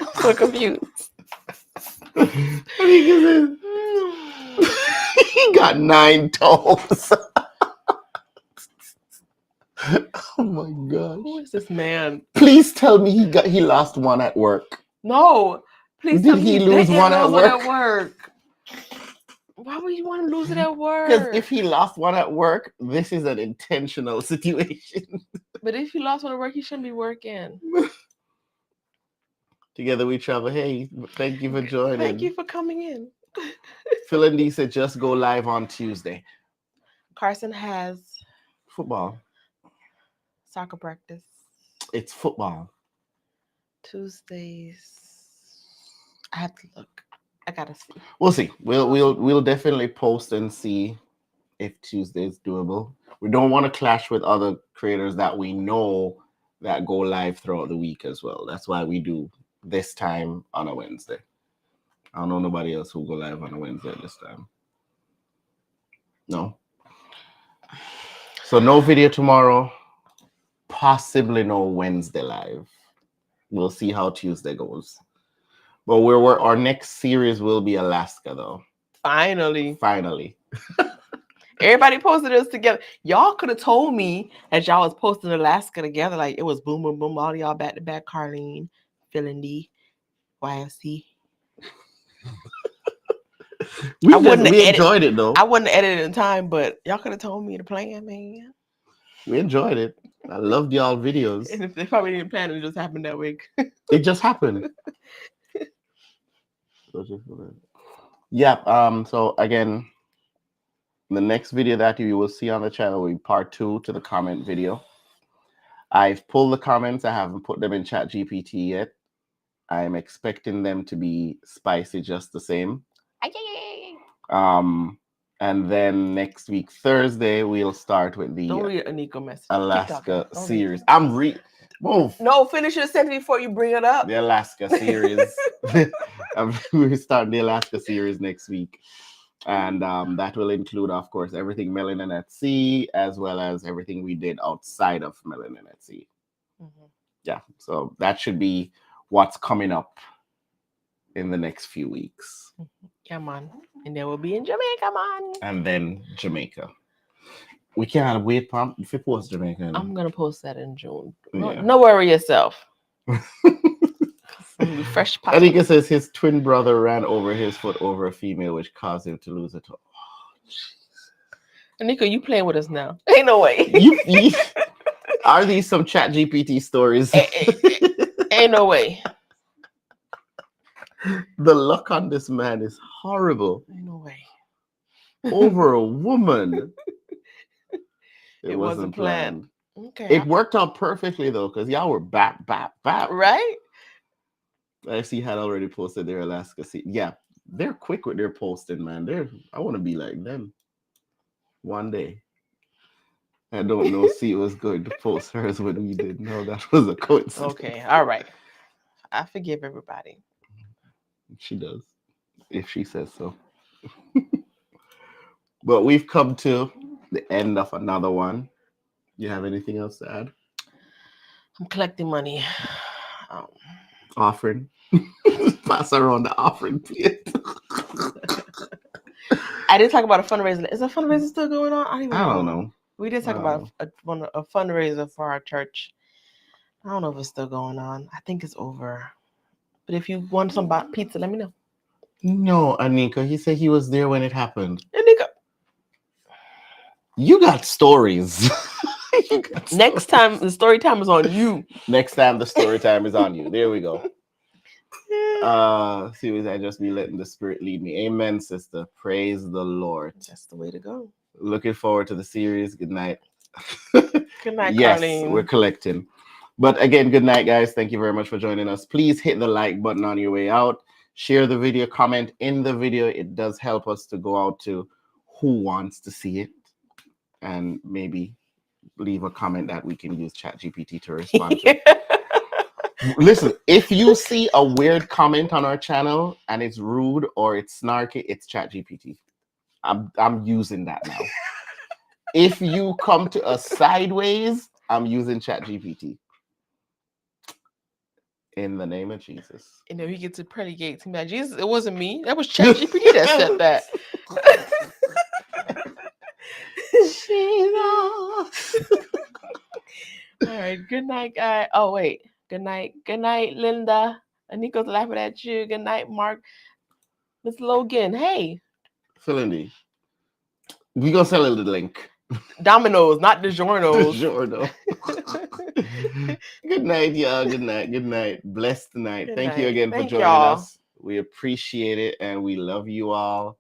I'm so confused. He got 9 toes. Oh my gosh. Who is this man? Please tell me he lost one at work. No. Please tell me he lose one at work? Why would you want to lose it at work? Because if he lost one at work, this is an intentional situation. But if he lost one at work, he shouldn't be working. Together we travel. Hey, thank you for joining. Thank you for coming in. Phil and D said just go live on Tuesday. Carson has Football. soccer practice It's football. Tuesdays. I have to look. I gotta see. We'll see. We'll definitely post and see if Tuesday is doable. We don't want to clash with other creators that we know that go live throughout the week as well. That's why we do this time on a Wednesday. I don't know nobody else who go live on a Wednesday this time. No. So no video tomorrow. Possibly no Wednesday live. We'll see how Tuesday goes. But we're our next series will be Alaska though. Finally. Everybody posted us together. Y'all could have told me as y'all was posting Alaska together, like it was boom, boom, boom, all y'all back to back. Carlene, Phil and D, YFC. we enjoyed it though. I wouldn't edit it in time, but y'all could have told me the plan, man. We enjoyed it. I loved y'all videos. And if they probably didn't plan it, just happened that week. It just happened. Yeah. So again, the next video that you will see on the channel will be part 2 to the comment video. I've pulled the comments. I haven't put them in ChatGPT yet. I'm expecting them to be spicy just the same. And then next week, Thursday, we'll start with the Don't read a Nico message. Alaska series. Move. No, finish your sentence before you bring it up. The Alaska series. We're starting the Alaska series next week. And that will include, of course, everything Melanin at Sea, as well as everything we did outside of Melanin at Sea. Mm-hmm. Yeah, so that should be what's coming up in the next few weeks. Yeah, man. And then we'll be in Jamaica, man. And then Jamaica. We can't wait if we post Jamaica. I'm going to post that in June. Yeah. No worry yourself. Fresh pop. I think it says his twin brother ran over his foot over a female, which caused him to lose a toe. Nico, you playing with us now? Ain't no way. Are these some ChatGPT stories? Ain't no way. The luck on this man is horrible. Ain't no way. Over a woman. It wasn't planned. Okay. It worked out perfectly though, because y'all were bap. Right? I see had already posted their Alaska seat. Yeah, they're quick with their posting, man. I want to be like them one day. I don't know. See was going to post hers when we did. No, that was a coincidence. Okay, all right. I forgive everybody. She does, if she says so. But we've come to the end of another one. You have anything else to add? I'm collecting money. Offering. Pass around the offering plate. I did talk about a fundraiser. Is a fundraiser still going on? I don't know. We did talk about a fundraiser for our church. I don't know if it's still going on. I think it's over. But if you want some pizza, let me know. No, Anika. He said he was there when it happened. Anika. You got stories. Next time, the story time is on you. Next time, the story time is on you. There we go. Seriously, I just be letting the Spirit lead me. Amen, sister. Praise the Lord. That's the way to go. Looking forward to the series. Good night. Good night, yes, Carlene. We're collecting. But again, good night, guys. Thank you very much for joining us. Please hit the like button on your way out. Share the video. Comment in the video. It does help us to go out to who wants to see it. And maybe leave a comment that we can use ChatGPT to respond to. Listen, if you see a weird comment on our channel and it's rude or it's snarky, it's ChatGPT. I'm using that now. If you come to us sideways, I'm using ChatGPT. In the name of Jesus. And then we get to pearly gates. He's like, Jesus, it wasn't me. That was ChatGPT that said that. Jesus. All right. Good night, guys. Oh, wait. Good night. Good night, Linda. Nico's laughing at you. Good night, Mark. Miss Logan. Hey. Felindy. We gonna sell a little link. Domino's, not DiGiorno's. DiGiorno. Good night, y'all. Good night. Good night. Blessed night. Good Thank you night. again for Thank joining y'all. us. We appreciate it and we love you all.